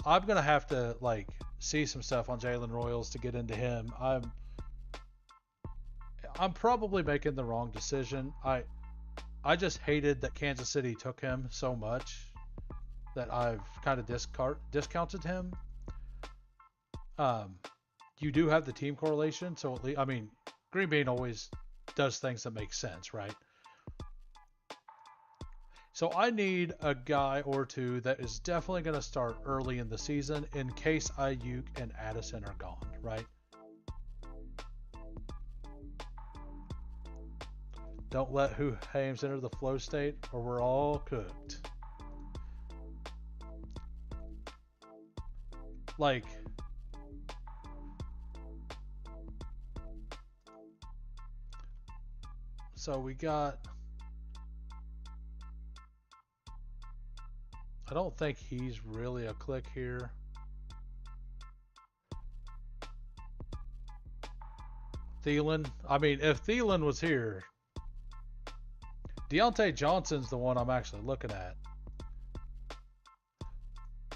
I'm gonna have to like see some stuff on Jalen Royals to get into him. I'm probably making the wrong decision. I just hated that Kansas City took him so much that I've kind of discounted him. You do have the team correlation, so at least, I mean, Green Bean always does things that make sense, right? So I need a guy or two that is definitely going to start early in the season in case Ayuk and Addison are gone, right? Don't let Hoohames enter the flow state or we're all cooked. Like, so we got, I don't think he's really a click here. Thielen, I mean, if Thielen was here, Deontay Johnson's the one I'm actually looking at.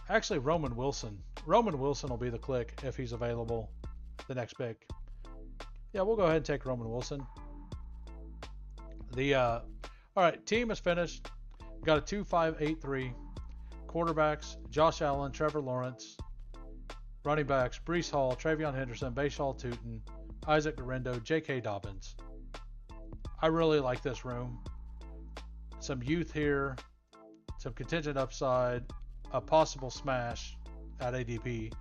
Actually, Roman Wilson. Roman Wilson will be the click if he's available. The next pick. Yeah, we'll go ahead and take Roman Wilson. All right, team is finished. Got a 2-5-8-3. Quarterbacks, Josh Allen, Trevor Lawrence. Running backs, Breece Hall, Travion Henderson, Bashal Tutin, Isaac Garendo, J.K. Dobbins. I really like this room. Some youth here, some contingent upside, a possible smash at ADP.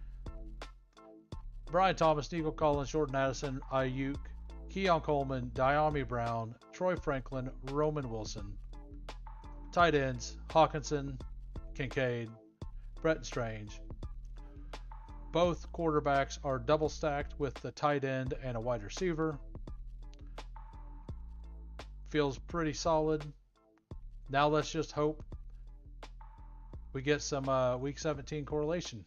Brian Thomas, Nico Collins, Jordan Addison, Ayuk, Keon Coleman, Diami Brown, Troy Franklin, Roman Wilson. Tight ends, Hawkinson, Kincaid, Brett Strange. Both quarterbacks are double stacked with the tight end and a wide receiver. Feels pretty solid. Now let's just hope we get some week 17 correlation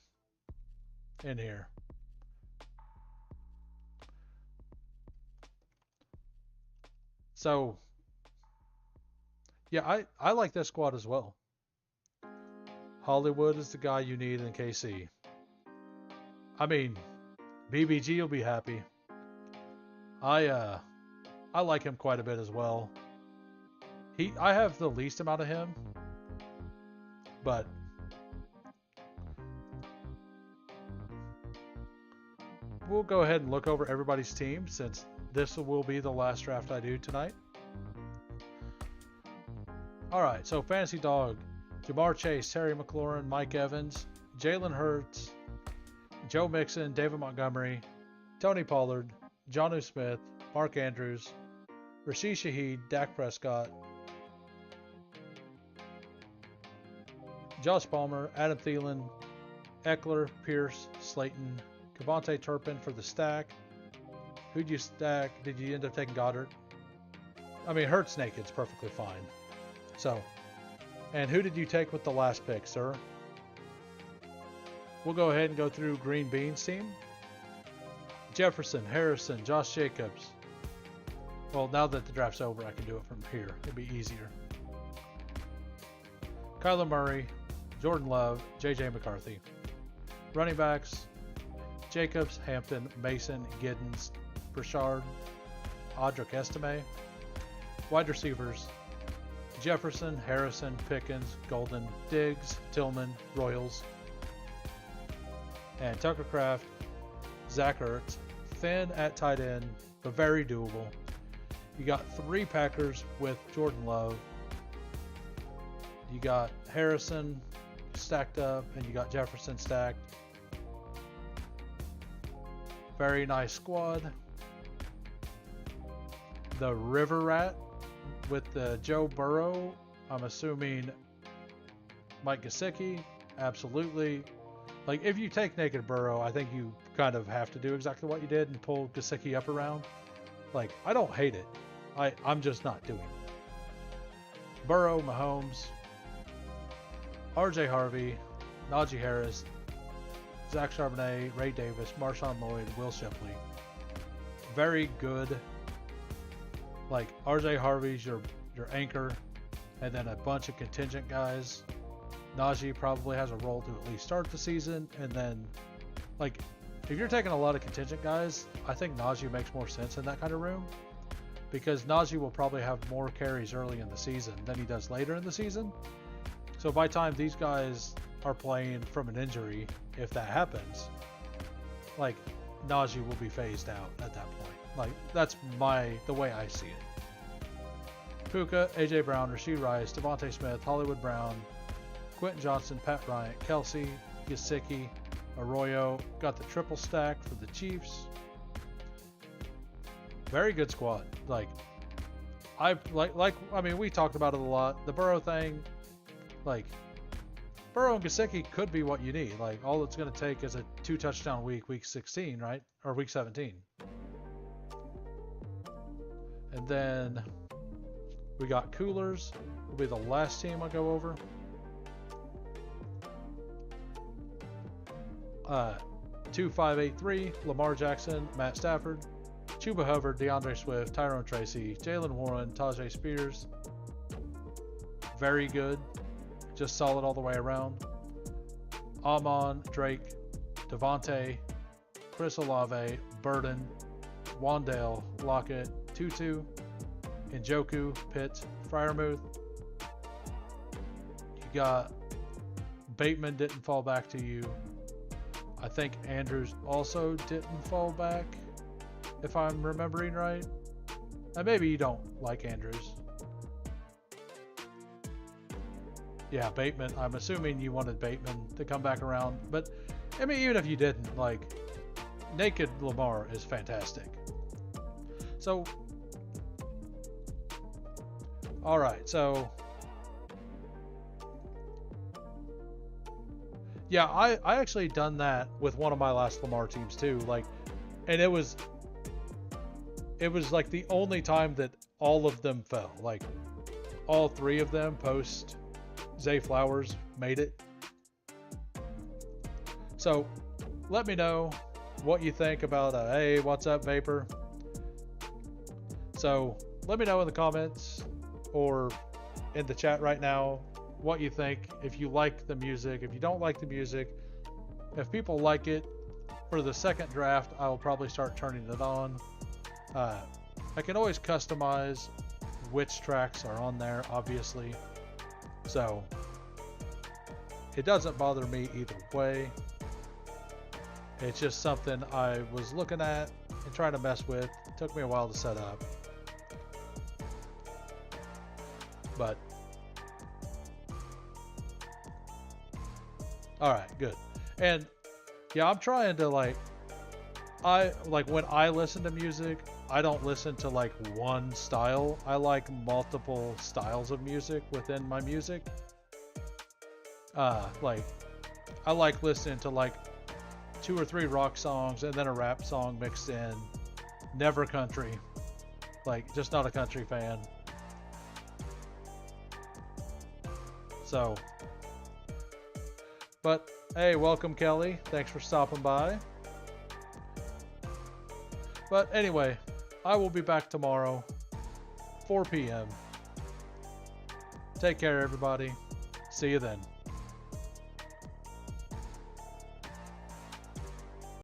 in here. So, yeah, I like this squad as well. Hollywood is the guy you need in KC. I mean, BBG will be happy. I like him quite a bit as well. I have the least amount of him, but we'll go ahead and look over everybody's team since this will be the last draft I do tonight. All right, so Fantasy Dog, Jamar Chase, Terry McLaurin, Mike Evans, Jalen Hurts, Joe Mixon, David Montgomery, Tony Pollard, Jonnu Smith, Mark Andrews, Rashid Shaheed, Dak Prescott, Josh Palmer, Adam Thielen, Eckler, Pierce, Slayton, Kavontae Turpin for the stack. Who'd you stack? Did you end up taking Goddard? I mean, Hurts naked's perfectly fine. So, and who did you take with the last pick, sir? We'll go ahead and go through Green Bean's team. Jefferson, Harrison, Josh Jacobs. Well, now that the draft's over, I can do it from here. It'll be easier. Kyler Murray, Jordan Love, J.J. McCarthy. Running backs, Jacobs, Hampton, Mason, Giddens, Burchard, Audric Estime. Wide receivers, Jefferson, Harrison, Pickens, Golden, Diggs, Tillman, Royals. And Tucker Kraft, Zach Ertz. Thin at tight end, but very doable. You got 3 Packers with Jordan Love. You got Harrison stacked up, and you got Jefferson stacked. Very nice squad. The River Rat with the Joe Burrow. I'm assuming Mike Gesicki. Absolutely. Like, if you take Naked Burrow, I think you kind of have to do exactly what you did and pull Gesicki up around. Like, I don't hate it. I'm just not doing it. Burrow, Mahomes, RJ Harvey, Najee Harris, Zach Charbonnet, Ray Davis, Marshawn Lloyd, Will Shipley. Very good. Like, RJ Harvey's your anchor, and then a bunch of contingent guys. Najee probably has a role to at least start the season, and then, like, if you're taking a lot of contingent guys, I think Najee makes more sense in that kind of room, because Najee will probably have more carries early in the season than he does later in the season. So by the time these guys are playing from an injury, if that happens, like, Najee will be phased out at that point. Like, that's the way I see it. Puka, AJ Brown, Rashee Rice, Devontae Smith, Hollywood Brown, Quentin Johnson, Pat Bryant, Kelsey, Gesicki, Arroyo. Got the triple stack for the Chiefs. Very good squad. Like, I mean, we talked about it a lot. The Burrow thing, like, Burrow and Gesicki could be what you need. Like, all it's going to take is a 2-touchdown week 16, right? Or week 17. And then we got Coolers. Will be the last team I'll go over. 2583, Lamar Jackson, Matt Stafford, Chuba Hubbard, DeAndre Swift, Tyrone Tracy, Jalen Warren, Tajay Spears. Very good. Just solid all the way around. Amon, Drake, Devontae, Chris Olave, Burden, Wandale, Lockett, Tutu, Njoku, Pitts, Freiermuth. You got Bateman didn't fall back to you. I think Andrews also didn't fall back, if I'm remembering right. And maybe you don't like Andrews. Yeah, Bateman. I'm assuming you wanted Bateman to come back around. But, I mean, even if you didn't, like, Naked Lamar is fantastic. So, alright, so, yeah, I actually done that with one of my last Lamar teams too. Like, and it was like the only time that all of them fell. Like, all three of them post Zay Flowers made it. So let me know what you think about hey, what's up, Vapor? So let me know in the comments or in the chat right now what you think, if you like the music, if you don't like the music. If people like it, for the second draft, I will probably start turning it on. I can always customize which tracks are on there, obviously. So it doesn't bother me either way. It's just something I was looking at and trying to mess with. It took me a while to set up. But alright, good. And yeah, I'm trying to when I listen to music, I don't listen to like one style. I like multiple styles of music within my music. Like, I like listening to like 2 or 3 rock songs and then a rap song mixed in. Never country. Like, just not a country fan. So, but hey, welcome Kelly. Thanks for stopping by. But anyway, I will be back tomorrow, 4 p.m. Take care, everybody. See you then.